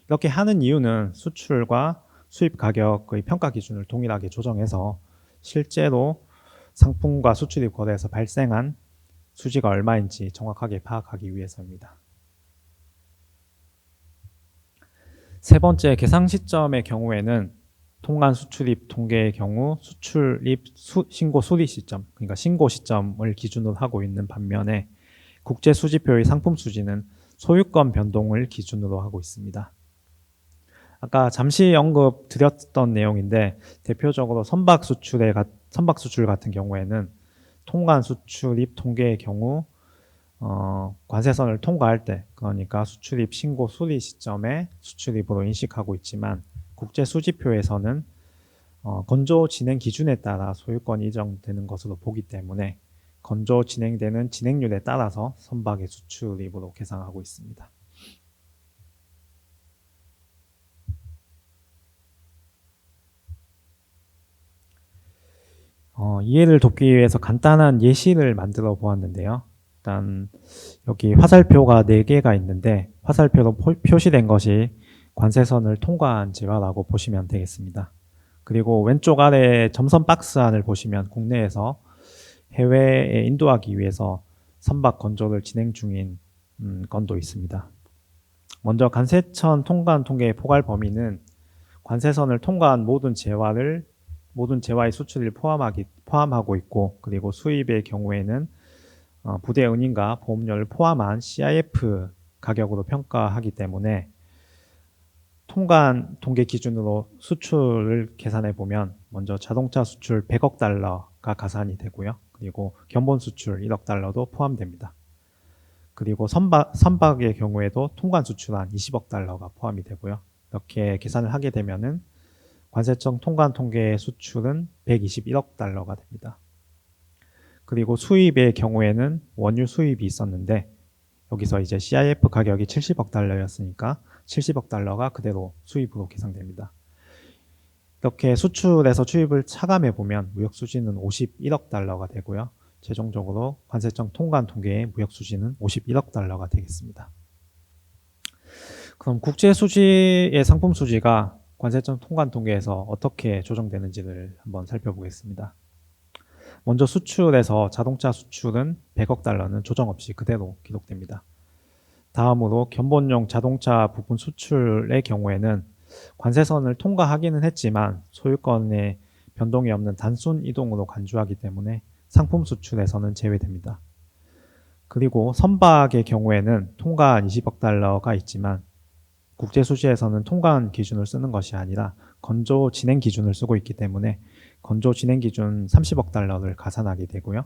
이렇게 하는 이유는 수출과 수입 가격의 평가 기준을 동일하게 조정해서 실제로 상품과 수출입 거래에서 발생한 수지가 얼마인지 정확하게 파악하기 위해서입니다. 세 번째, 계상 시점의 경우에는 통관 수출입 통계의 경우 수출입 신고 수리 시점, 그러니까 신고 시점을 기준으로 하고 있는 반면에 국제 수지표의 상품 수지는 소유권 변동을 기준으로 하고 있습니다. 아까 잠시 언급 드렸던 내용인데 대표적으로 선박 수출 같은 경우에는 통관 수출입 통계의 경우 관세선을 통과할 때, 그러니까 수출입 신고 수리 시점에 수출입으로 인식하고 있지만 국제 수지표에서는 건조 진행 기준에 따라 소유권이 인정되는 것으로 보기 때문에 건조 진행되는 진행률에 따라서 선박의 수출입으로 계상하고 있습니다. 이해를 돕기 위해서 간단한 예시를 만들어 보았는데요. 일단 여기 화살표가 4개가 있는데 화살표로 표시된 것이 관세선을 통과한 지화라고 보시면 되겠습니다. 그리고 왼쪽 아래 점선 박스 안을 보시면 국내에서 해외에 인도하기 위해서 선박 건조를 진행 중인 건도 있습니다. 먼저 관세천 통관 통계의 포괄 범위는 관세선을 통과한 모든 재화의 수출을 포함하고 있고, 그리고 수입의 경우에는 부대 운임과 보험료를 포함한 CIF 가격으로 평가하기 때문에 통관 통계 기준으로 수출을 계산해 보면 먼저 자동차 수출 100억 달러가 가산이 되고요. 그리고 견본 수출 1억 달러도 포함됩니다. 그리고 선박의 경우에도 통관 수출한 20억 달러가 포함이 되고요. 이렇게 계산을 하게 되면은 관세청 통관 통계의 수출은 121억 달러가 됩니다. 그리고 수입의 경우에는 원유 수입이 있었는데 여기서 이제 CIF 가격이 70억 달러였으니까 70억 달러가 그대로 수입으로 계상됩니다. 이렇게 수출에서 수입을 차감해 보면 무역 수지는 51억 달러가 되고요. 최종적으로 관세청 통관 통계의 무역 수지는 51억 달러가 되겠습니다. 그럼 국제 수지의 상품 수지가 관세청 통관 통계에서 어떻게 조정되는지를 한번 살펴보겠습니다. 먼저 수출에서 자동차 수출은 100억 달러는 조정 없이 그대로 기록됩니다. 다음으로 견본용 자동차 부품 수출의 경우에는 관세선을 통과하기는 했지만 소유권의 변동이 없는 단순 이동으로 간주하기 때문에 상품 수출에서는 제외됩니다. 그리고 선박의 경우에는 통관 20억 달러가 있지만 국제수지에서는 통관 기준을 쓰는 것이 아니라 건조 진행 기준을 쓰고 있기 때문에 건조 진행 기준 30억 달러를 가산하게 되고요.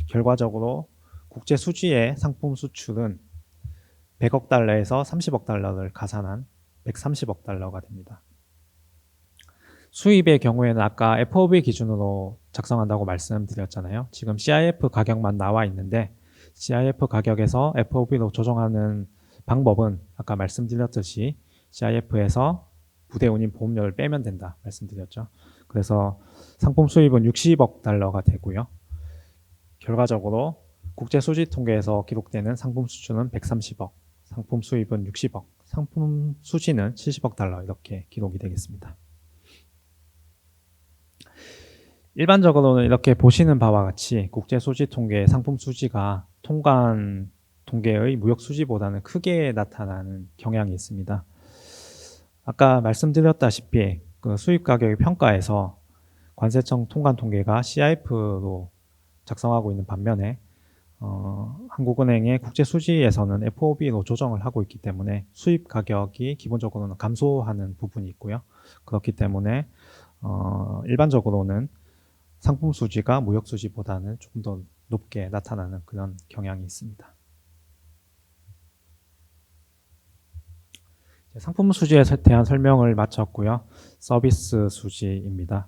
결과적으로 국제수지의 상품 수출은 100억 달러에서 30억 달러를 가산한 130억 달러가 됩니다. 수입의 경우에는 아까 FOB 기준으로 작성한다고 말씀드렸잖아요. 지금 CIF 가격만 나와 있는데 CIF 가격에서 FOB로 조정하는 방법은 아까 말씀드렸듯이 CIF에서 부대 운임 보험료를 빼면 된다 말씀드렸죠. 그래서 상품 수입은 60억 달러가 되고요. 결과적으로 국제 수지 통계에서 기록되는 상품 수출은 130억, 상품 수입은 60억, 상품 수지는 70억 달러 이렇게 기록이 되겠습니다. 일반적으로는 이렇게 보시는 바와 같이 국제 수지 통계의 상품 수지가 통관 통계의 무역 수지보다는 크게 나타나는 경향이 있습니다. 아까 말씀드렸다시피 그 수입 가격의 평가에서 관세청 통관 통계가 CIF로 작성하고 있는 반면에 한국은행의 국제 수지에서는 FOB로 조정을 하고 있기 때문에 수입 가격이 기본적으로는 감소하는 부분이 있고요. 그렇기 때문에 일반적으로는 상품 수지가 무역 수지보다는 조금 더 높게 나타나는 그런 경향이 있습니다. 상품 수지에 대한 설명을 마쳤고요. 서비스 수지입니다.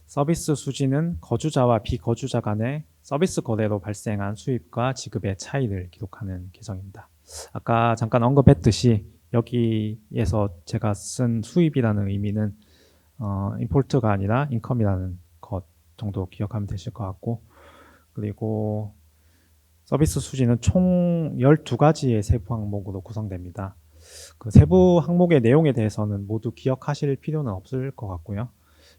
서비스 수지는 거주자와 비거주자 간의 서비스 거래로 발생한 수입과 지급의 차이를 기록하는 계정입니다. 아까 잠깐 언급했듯이 여기에서 제가 쓴 수입이라는 의미는 임포트가 아니라 인컴이라는 것 정도 기억하면 되실 것 같고, 그리고 서비스 수지는 총 12가지의 세부 항목으로 구성됩니다. 그 세부 항목의 내용에 대해서는 모두 기억하실 필요는 없을 것 같고요.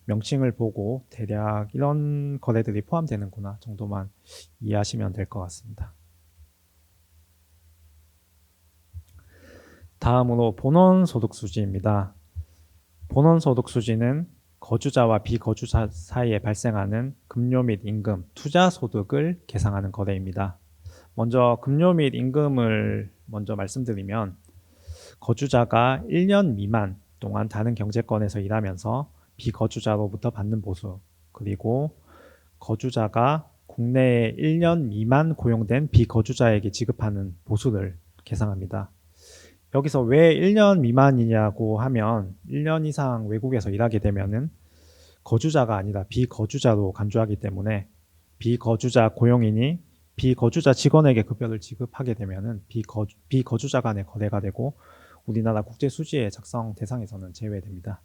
명칭을 보고 대략 이런 거래들이 포함되는구나 정도만 이해하시면 될 것 같습니다. 다음으로 본원소득수지입니다. 본원소득수지는 거주자와 비거주자 사이에 발생하는 급료 및 임금, 투자소득을 계상하는 거래입니다. 먼저 급료 및 임금을 먼저 말씀드리면, 거주자가 1년 미만 동안 다른 경제권에서 일하면서 비거주자로부터 받는 보수, 그리고 거주자가 국내에 1년 미만 고용된 비거주자에게 지급하는 보수를 계상합니다. 여기서 왜 1년 미만이냐고 하면 1년 이상 외국에서 일하게 되면은 거주자가 아니라 비거주자로 간주하기 때문에 비거주자 고용인이 비거주자 직원에게 급여를 지급하게 되면은 비거주자 간의 거래가 되고 우리나라 국제수지의 작성 대상에서는 제외됩니다.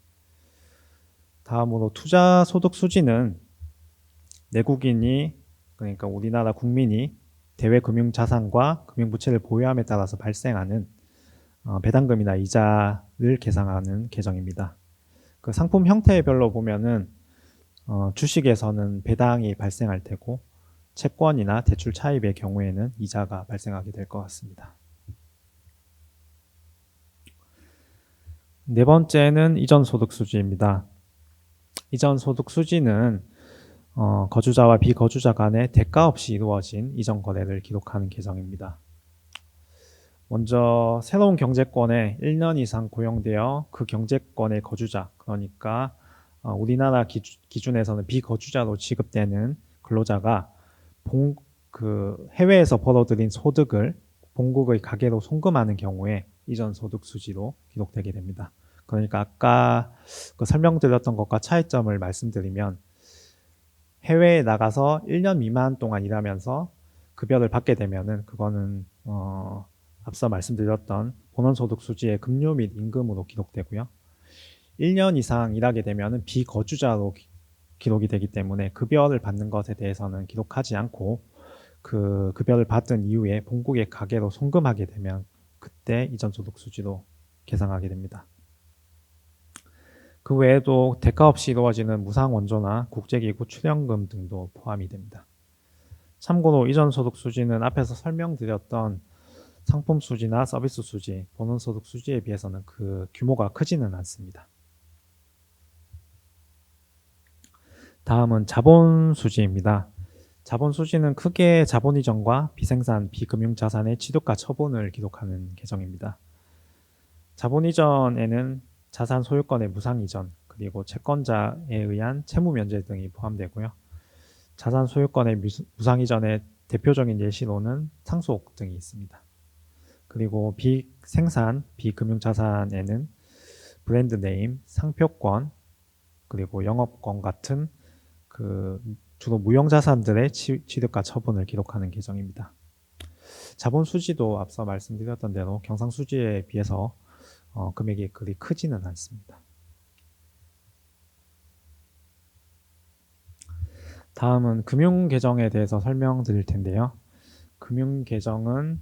다음으로 투자소득수지는 내국인이, 그러니까 우리나라 국민이 대외금융자산과 금융부채를 보유함에 따라서 발생하는 배당금이나 이자를 계상하는 계정입니다. 그 상품 형태별로 보면은 주식에서는 배당이 발생할 테고 채권이나 대출 차입의 경우에는 이자가 발생하게 될 것 같습니다. 네 번째는 이전소득수지입니다. 이전소득수지는 거주자와 비거주자 간의 대가 없이 이루어진 이전 거래를 기록하는 계정입니다. 먼저 새로운 경제권에 1년 이상 고용되어 그 경제권의 거주자, 그러니까 우리나라 기준에서는 비거주자로 취급되는 근로자가 해외에서 벌어들인 소득을 본국의 가계로 송금하는 경우에 이전 소득 수지로 기록되게 됩니다. 그러니까 아까 설명드렸던 것과 차이점을 말씀드리면, 해외에 나가서 1년 미만 동안 일하면서 급여를 받게 되면은 그거는 앞서 말씀드렸던 본원소득 수지의 급료 및 임금으로 기록되고요. 1년 이상 일하게 되면은 비거주자로 기록이 되기 때문에 급여를 받는 것에 대해서는 기록하지 않고 그 급여를 받은 이후에 본국의 가계로 송금하게 되면 그때 이전소득 수지로 계상하게 됩니다. 그 외에도 대가 없이 이루어지는 무상원조나 국제기구 출연금 등도 포함이 됩니다. 참고로 이전소득 수지는 앞에서 설명드렸던 상품 수지나 서비스 수지, 본원소득 수지에 비해서는 그 규모가 크지는 않습니다. 다음은 자본 수지입니다. 자본 수지는 크게 자본 이전과 비생산, 비금융자산의 취득과 처분을 기록하는 계정입니다. 자본 이전에는 자산 소유권의 무상 이전, 그리고 채권자에 의한 채무 면제 등이 포함되고요. 자산 소유권의 무상 이전의 대표적인 예시로는 상속 등이 있습니다. 그리고 비생산, 비금융자산에는 브랜드 네임, 상표권, 그리고 영업권 같은 주로 무형자산들의 취득과 처분을 기록하는 계정입니다. 자본 수지도 앞서 말씀드렸던 대로 경상수지에 비해서 금액이 그리 크지는 않습니다. 다음은 금융계정에 대해서 설명드릴 텐데요. 금융계정은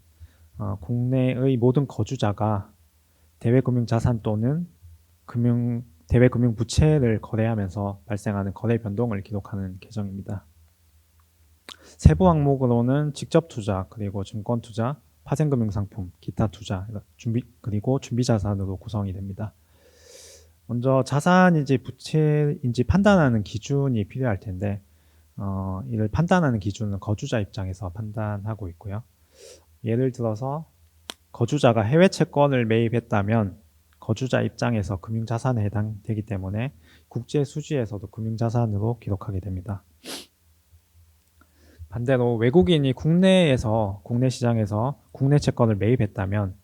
국내의 모든 거주자가 대외금융자산 또는 대외금융부채를 거래하면서 발생하는 거래 변동을 기록하는 계정입니다. 세부 항목으로는 직접 투자, 그리고 증권 투자, 파생금융상품, 기타 투자, 그리고 준비자산으로 구성이 됩니다. 먼저 자산인지 부채인지 판단하는 기준이 필요할 텐데 이를 판단하는 기준은 거주자 입장에서 판단하고 있고요. 예를 들어서 거주자가 해외 채권을 매입했다면 거주자 입장에서 금융자산에 해당되기 때문에 국제수지에서도 금융자산으로 기록하게 됩니다. 반대로 외국인이 국내 시장에서 국내 채권을 매입했다면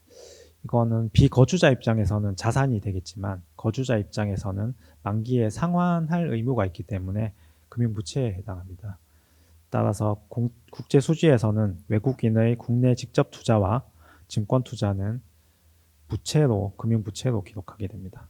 이거는 비거주자 입장에서는 자산이 되겠지만 거주자 입장에서는 만기에 상환할 의무가 있기 때문에 금융부채에 해당합니다. 따라서 국제수지에서는 외국인의 국내 직접 투자와 증권 투자는 부채로, 금융부채로 기록하게 됩니다.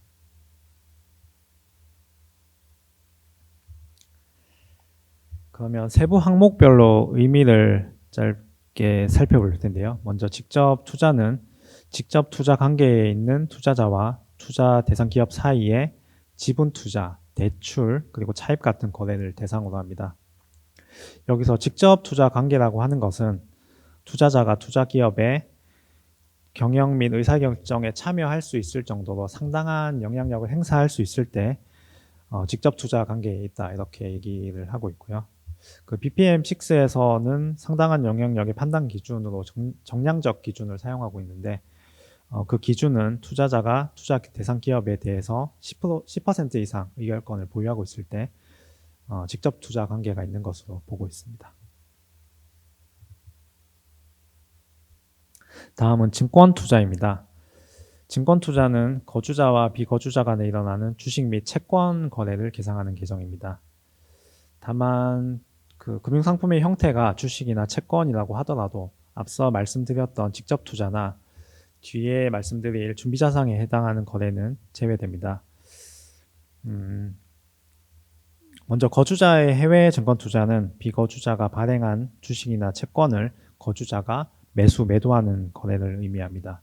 그러면 세부 항목별로 의미를 짧게 살펴볼 텐데요. 먼저 직접 투자는 직접 투자 관계에 있는 투자자와 투자 대상 기업 사이에 지분 투자, 대출, 그리고 차입 같은 거래를 대상으로 합니다. 여기서 직접 투자 관계라고 하는 것은 투자자가 투자 기업의 경영 및 의사결정에 참여할 수 있을 정도로 상당한 영향력을 행사할 수 있을 때 직접 투자 관계에 있다 이렇게 얘기를 하고 있고요. 그 BPM6에서는 상당한 영향력의 판단 기준으로 정량적 기준을 사용하고 있는데 그 기준은 투자자가 투자 대상 기업에 대해서 10% 이상 의결권을 보유하고 있을 때 직접 투자 관계가 있는 것으로 보고 있습니다. 다음은 증권 투자입니다. 증권 투자는 거주자와 비거주자 간에 일어나는 주식 및 채권 거래를 계상하는 계정입니다. 다만 그 금융상품의 형태가 주식이나 채권이라고 하더라도 앞서 말씀드렸던 직접 투자나 뒤에 말씀드릴 준비자산에 해당하는 거래는 제외됩니다. 먼저 거주자의 해외 증권 투자는 비거주자가 발행한 주식이나 채권을 거주자가 매수하는 거래를 의미합니다.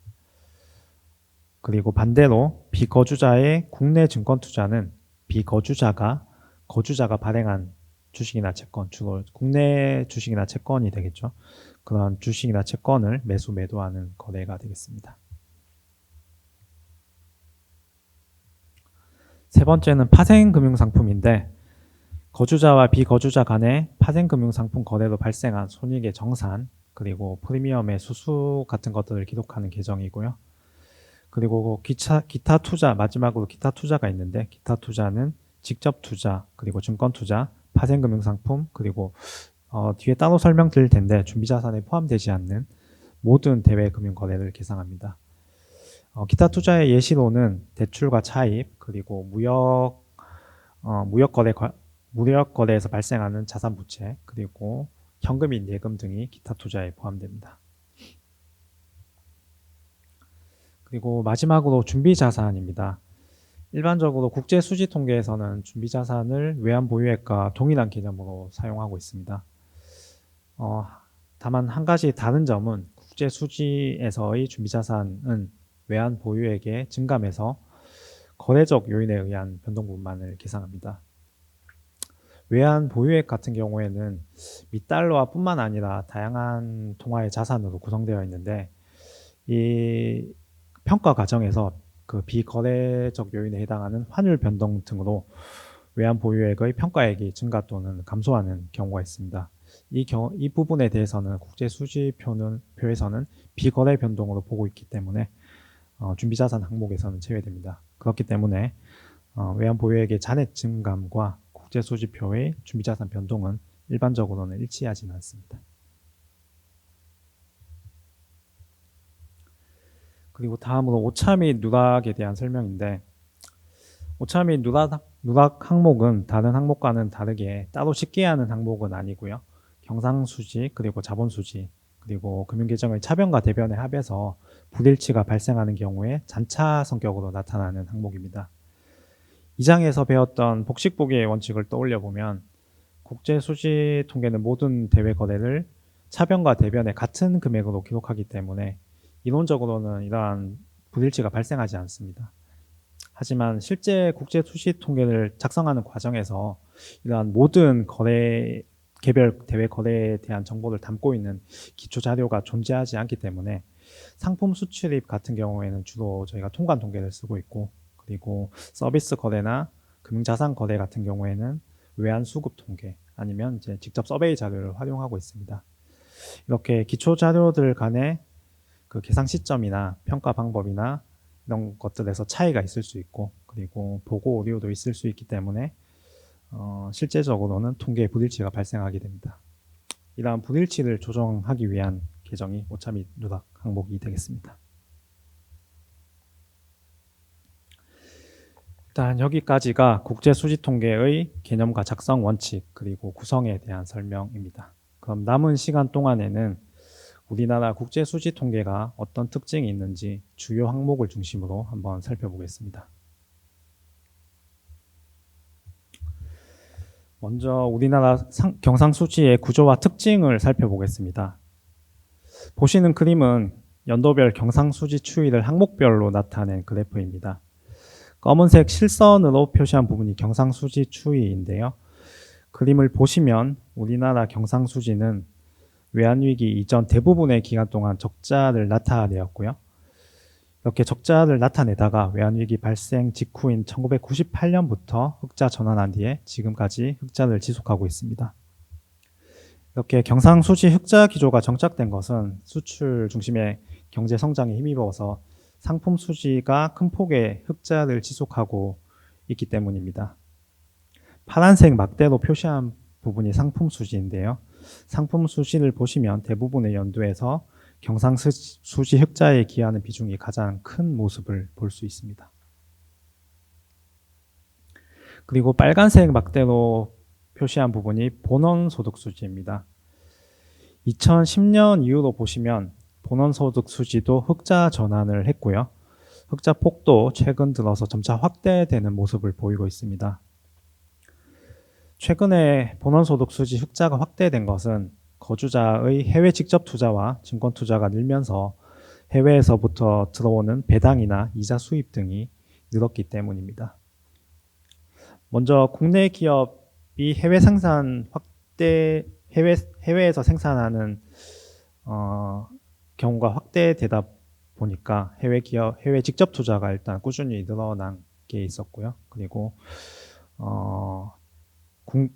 그리고 반대로 비거주자의 국내 증권 투자는 비거주자가 거주자가 발행한 주식이나 채권, 주로 국내 주식이나 채권이 되겠죠. 그런 주식이나 채권을 매도하는 거래가 되겠습니다. 세 번째는 파생금융상품인데 거주자와 비거주자 간의 파생금융상품 거래로 발생한 손익의 정산, 그리고 프리미엄의 수수 같은 것들을 기록하는 계정이고요. 그리고 기타 투자, 마지막으로 기타 투자가 있는데 기타 투자는 직접 투자, 그리고 증권 투자, 파생금융상품, 그리고 뒤에 따로 설명드릴 텐데 준비자산에 포함되지 않는 모든 대외 금융 거래를 계상합니다. 기타 투자의 예시로는 대출과 차입, 그리고 무역 거래에서 발생하는 자산 부채, 그리고 현금 및 예금 등이 기타 투자에 포함됩니다. 그리고 마지막으로 준비자산입니다. 일반적으로 국제수지통계에서는 준비자산을 외환보유액과 동일한 개념으로 사용하고 있습니다. 다만 한 가지 다른 점은 국제수지에서의 준비자산은 외환보유액의 증감에서 거래적 요인에 의한 변동분만을 계상합니다. 외환보유액 같은 경우에는 미달러와 뿐만 아니라 다양한 통화의 자산으로 구성되어 있는데 이 평가 과정에서 그 비거래적 요인에 해당하는 환율 변동 등으로 외환보유액의 평가액이 증가 또는 감소하는 경우가 있습니다. 이 부분에 대해서는 국제수지표에서는 비거래 변동으로 보고 있기 때문에 준비자산 항목에서는 제외됩니다. 그렇기 때문에 외환보유액의 잔액 증감과 국제수지표의 준비자산 변동은 일반적으로는 일치하지는 않습니다. 그리고 다음으로 오차 및 누락에 대한 설명인데 오차 및 누락 항목은 다른 항목과는 다르게 따로 식계하는 항목은 아니고요. 경상수지, 그리고 자본수지, 그리고 금융계정의 차변과 대변에 합해서 불일치가 발생하는 경우에 잔차 성격으로 나타나는 항목입니다. 2장에서 배웠던 복식보기의 원칙을 떠올려 보면 국제수지 통계는 모든 대외 거래를 차변과 대변에 같은 금액으로 기록하기 때문에 이론적으로는 이러한 불일치가 발생하지 않습니다. 하지만 실제 국제수지 통계를 작성하는 과정에서 이러한 모든 개별 대외 거래에 대한 정보를 담고 있는 기초 자료가 존재하지 않기 때문에 상품 수출입 같은 경우에는 주로 저희가 통관 통계를 쓰고 있고, 그리고 서비스 거래나 금융자산 거래 같은 경우에는 외환 수급 통계 아니면 이제 직접 서베이 자료를 활용하고 있습니다. 이렇게 기초 자료들 간의 그 계산 시점이나 평가 방법이나 이런 것들에서 차이가 있을 수 있고, 그리고 보고 오류도 있을 수 있기 때문에 실제적으로는 통계에 불일치가 발생하게 됩니다. 이러한 불일치를 조정하기 위한 개정이 오차 및 누락 항목이 되겠습니다. 일단 여기까지가 국제수지통계의 개념과 작성 원칙 그리고 구성에 대한 설명입니다. 그럼 남은 시간 동안에는 우리나라 국제수지통계가 어떤 특징이 있는지 주요 항목을 중심으로 한번 살펴보겠습니다. 먼저 우리나라 경상수지의 구조와 특징을 살펴보겠습니다. 보시는 그림은 연도별 경상수지 추이를 항목별로 나타낸 그래프입니다. 검은색 실선으로 표시한 부분이 경상수지 추이인데요. 그림을 보시면 우리나라 경상수지는 외환위기 이전 대부분의 기간 동안 적자를 나타내었고요. 이렇게 적자를 나타내다가 외환위기 발생 직후인 1998년부터 흑자 전환한 뒤에 지금까지 흑자를 지속하고 있습니다. 이렇게 경상수지 흑자 기조가 정착된 것은 수출 중심의 경제 성장에 힘입어서 상품 수지가 큰 폭의 흑자를 지속하고 있기 때문입니다. 파란색 막대로 표시한 부분이 상품 수지인데요. 상품 수지를 보시면 대부분의 연도에서 경상수지 흑자에 기여하는 비중이 가장 큰 모습을 볼 수 있습니다. 그리고 빨간색 막대로 표시한 부분이 본원소득 수지입니다. 2010년 이후로 보시면 본원소득 수지도 흑자 전환을 했고요. 흑자 폭도 최근 들어서 점차 확대되는 모습을 보이고 있습니다. 최근에 본원소득 수지 흑자가 확대된 것은 거주자의 해외 직접 투자와 증권 투자가 늘면서 해외에서부터 들어오는 배당이나 이자 수입 등이 늘었기 때문입니다. 먼저 국내 기업이 해외에서 생산하는 경우가 확대되다 보니까 해외 직접 투자가 일단 꾸준히 늘어난 게 있었고요. 그리고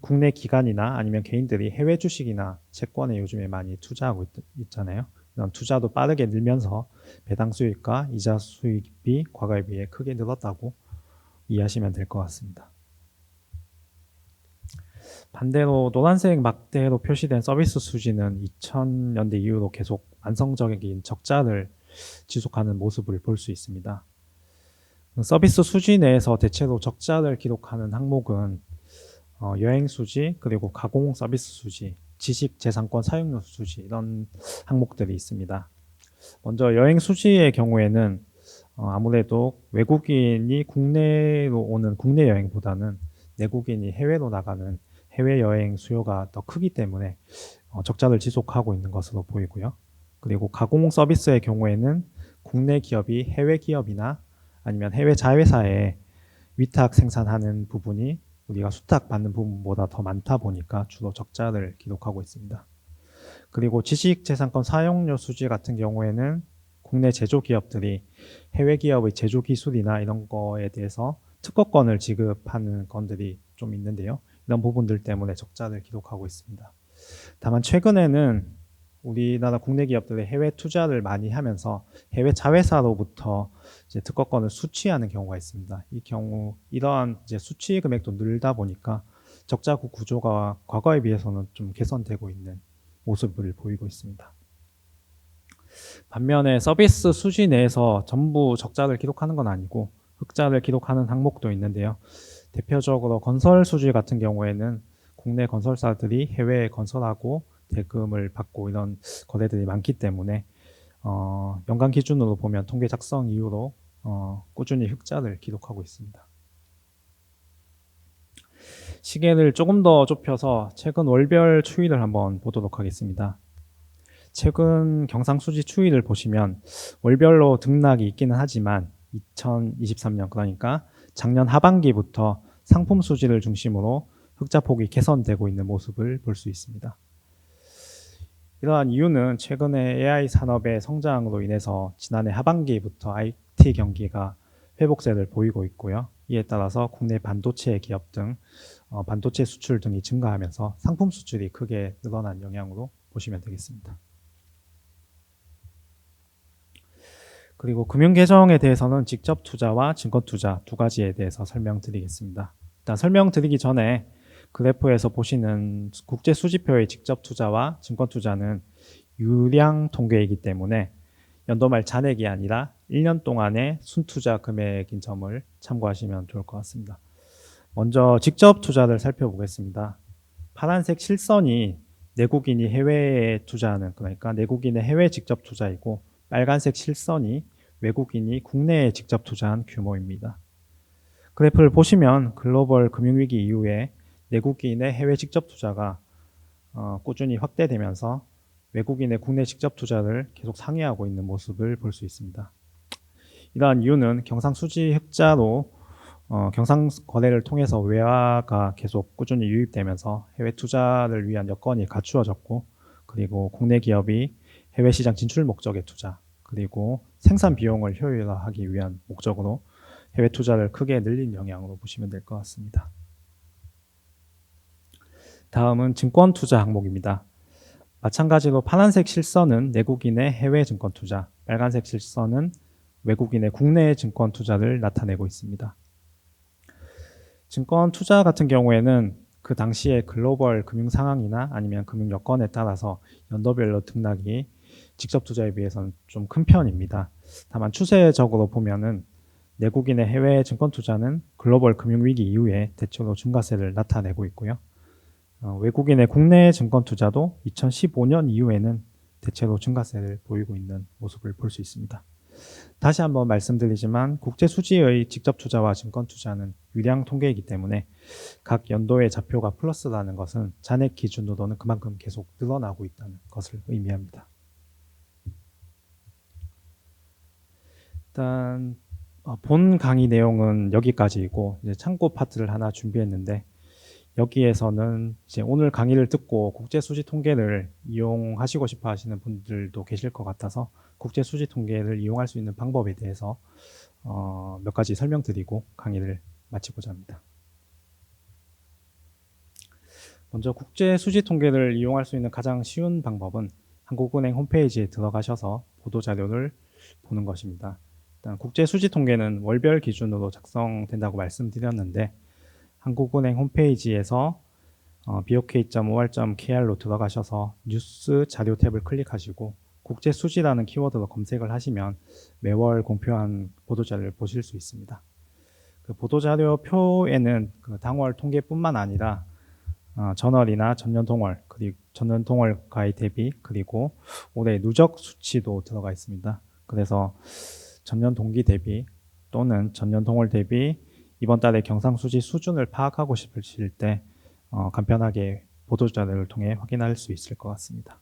국내 기관이나 아니면 개인들이 해외 주식이나 채권에 요즘에 많이 투자하고 있잖아요. 이런 투자도 빠르게 늘면서 배당 수익과 이자 수익이 과거에 비해 크게 늘었다고 이해하시면 될 것 같습니다. 반대로 노란색 막대로 표시된 서비스 수지는 2000년대 이후로 계속 안정적인 적자를 지속하는 모습을 볼 수 있습니다. 서비스 수지 내에서 대체로 적자를 기록하는 항목은 여행 수지, 그리고 가공 서비스 수지, 지식 재산권 사용료 수지 이런 항목들이 있습니다. 먼저 여행 수지의 경우에는 아무래도 외국인이 국내로 오는 국내 여행보다는 내국인이 해외로 나가는 해외여행 수요가 더 크기 때문에 적자를 지속하고 있는 것으로 보이고요. 그리고 가공 서비스의 경우에는 국내 기업이 해외 기업이나 아니면 해외 자회사에 위탁 생산하는 부분이 우리가 수탁받는 부분보다 더 많다 보니까 주로 적자를 기록하고 있습니다. 그리고 지식재산권 사용료 수지 같은 경우에는 국내 제조기업들이 해외 기업의 제조 기술이나 이런 거에 대해서 특허권을 지급하는 건들이 좀 있는데요. 이런 부분들 때문에 적자를 기록하고 있습니다. 다만 최근에는 우리나라 국내 기업들의 해외 투자를 많이 하면서 해외 자회사로부터 이제 특허권을 수취하는 경우가 있습니다. 이 경우 이러한 이제 수취 금액도 늘다 보니까 적자 구조가 과거에 비해서는 좀 개선되고 있는 모습을 보이고 있습니다. 반면에 서비스 수지 내에서 전부 적자를 기록하는 건 아니고 흑자를 기록하는 항목도 있는데요. 대표적으로 건설 수지 같은 경우에는 국내 건설사들이 해외에 건설하고 대금을 받고 이런 거래들이 많기 때문에 연간 기준으로 보면 통계 작성 이후로 꾸준히 흑자를 기록하고 있습니다. 시계를 조금 더 좁혀서 최근 월별 추이를 한번 보도록 하겠습니다. 최근 경상수지 추이를 보시면 월별로 등락이 있기는 하지만 2023년 그러니까 작년 하반기부터 상품 수지를 중심으로 흑자폭이 개선되고 있는 모습을 볼 수 있습니다. 이러한 이유는 최근에 AI 산업의 성장으로 인해서 지난해 하반기부터 IT 경기가 회복세를 보이고 있고요. 이에 따라서 국내 반도체 기업 등 반도체 수출 등이 증가하면서 상품 수출이 크게 늘어난 영향으로 보시면 되겠습니다. 그리고 금융계정에 대해서는 직접 투자와 증권 투자 두 가지에 대해서 설명드리겠습니다. 일단 설명드리기 전에 그래프에서 보시는 국제 수지표의 직접 투자와 증권 투자는 유량 통계이기 때문에 연도 말 잔액이 아니라 1년 동안의 순투자 금액인 점을 참고하시면 좋을 것 같습니다. 먼저 직접 투자를 살펴보겠습니다. 파란색 실선이 내국인이 해외에 투자하는, 그러니까 내국인의 해외 직접 투자이고, 빨간색 실선이 외국인이 국내에 직접 투자한 규모입니다. 그래프를 보시면 글로벌 금융위기 이후에 내국인의 해외 직접 투자가 꾸준히 확대되면서 외국인의 국내 직접 투자를 계속 상회하고 있는 모습을 볼 수 있습니다. 이러한 이유는 경상수지 흑자로 경상 거래를 통해서 외화가 계속 꾸준히 유입되면서 해외 투자를 위한 여건이 갖추어졌고, 그리고 국내 기업이 해외 시장 진출 목적의 투자, 그리고 생산 비용을 효율화하기 위한 목적으로 해외 투자를 크게 늘린 영향으로 보시면 될 것 같습니다. 다음은 증권 투자 항목입니다. 마찬가지로 파란색 실선은 내국인의 해외 증권 투자, 빨간색 실선은 외국인의 국내 증권 투자를 나타내고 있습니다. 증권 투자 같은 경우에는 그 당시의 글로벌 금융 상황이나 아니면 금융 여건에 따라서 연도별로 등락이 직접 투자에 비해서는 좀 큰 편입니다. 다만 추세적으로 보면은 내국인의 해외 증권 투자는 글로벌 금융 위기 이후에 대체로 증가세를 나타내고 있고요. 외국인의 국내 증권 투자도 2015년 이후에는 대체로 증가세를 보이고 있는 모습을 볼 수 있습니다. 다시 한번 말씀드리지만 국제 수지의 직접 투자와 증권 투자는 유량 통계이기 때문에 각 연도의 좌표가 플러스라는 것은 잔액 기준으로는 그만큼 계속 늘어나고 있다는 것을 의미합니다. 일단 본 강의 내용은 여기까지이고 이제 참고 파트를 하나 준비했는데, 여기에서는 이제 오늘 강의를 듣고 국제 수지 통계를 이용하시고 싶어 하시는 분들도 계실 것 같아서 국제 수지 통계를 이용할 수 있는 방법에 대해서 몇 가지 설명드리고 강의를 마치고자 합니다. 먼저 국제 수지 통계를 이용할 수 있는 가장 쉬운 방법은 한국은행 홈페이지에 들어가셔서 보도자료를 보는 것입니다. 일단 국제 수지 통계는 월별 기준으로 작성된다고 말씀드렸는데, 한국은행 홈페이지에서 bok.or.kr로 들어가셔서 뉴스 자료 탭을 클릭하시고 국제 수지라는 키워드로 검색을 하시면 매월 공표한 보도자료를 보실 수 있습니다. 그 보도자료 표에는 그 당월 통계뿐만 아니라 전월이나 전년 동월, 그리고 전년 동월 가액 대비, 그리고 올해 누적 수치도 들어가 있습니다. 그래서 전년 동기 대비 또는 전년 동월 대비 이번 달에 경상수지 수준을 파악하고 싶으실 때 간편하게 보도자료를 통해 확인할 수 있을 것 같습니다.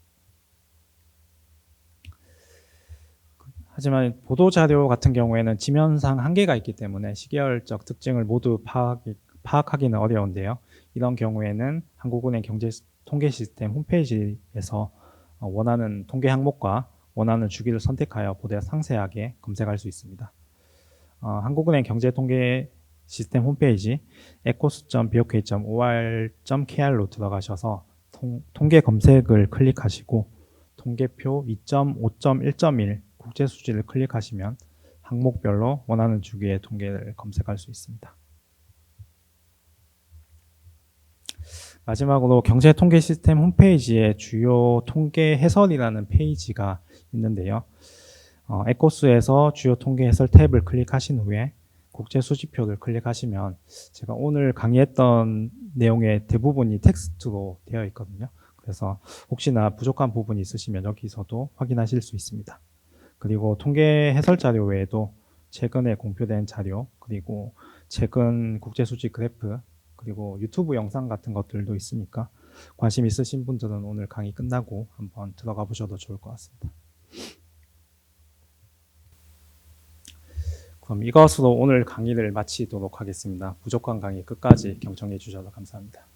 하지만 보도자료 같은 경우에는 지면상 한계가 있기 때문에 시계열적 특징을 모두 파악하기는 어려운데요. 이런 경우에는 한국은행 경제통계시스템 홈페이지에서 원하는 통계 항목과 원하는 주기를 선택하여 보다 상세하게 검색할 수 있습니다. 한국은행 경제통계 시스템 홈페이지 ecos.bok.or.kr로 들어가셔서 통계 검색을 클릭하시고 통계표 2.5.1.1 국제수지를 클릭하시면 항목별로 원하는 주기의 통계를 검색할 수 있습니다. 마지막으로 경제통계 시스템 홈페이지에 주요 통계 해설이라는 페이지가 있는데요. 에코스에서 주요 통계 해설 탭을 클릭하신 후에 국제 수지표를 클릭하시면 제가 오늘 강의했던 내용의 대부분이 텍스트로 되어 있거든요. 그래서 혹시나 부족한 부분이 있으시면 여기서도 확인하실 수 있습니다. 그리고 통계 해설 자료 외에도 최근에 공표된 자료, 그리고 최근 국제 수지 그래프, 그리고 유튜브 영상 같은 것들도 있으니까 관심 있으신 분들은 오늘 강의 끝나고 한번 들어가 보셔도 좋을 것 같습니다. 그럼 이것으로 오늘 강의를 마치도록 하겠습니다. 부족한 강의 끝까지 경청해 주셔서 감사합니다.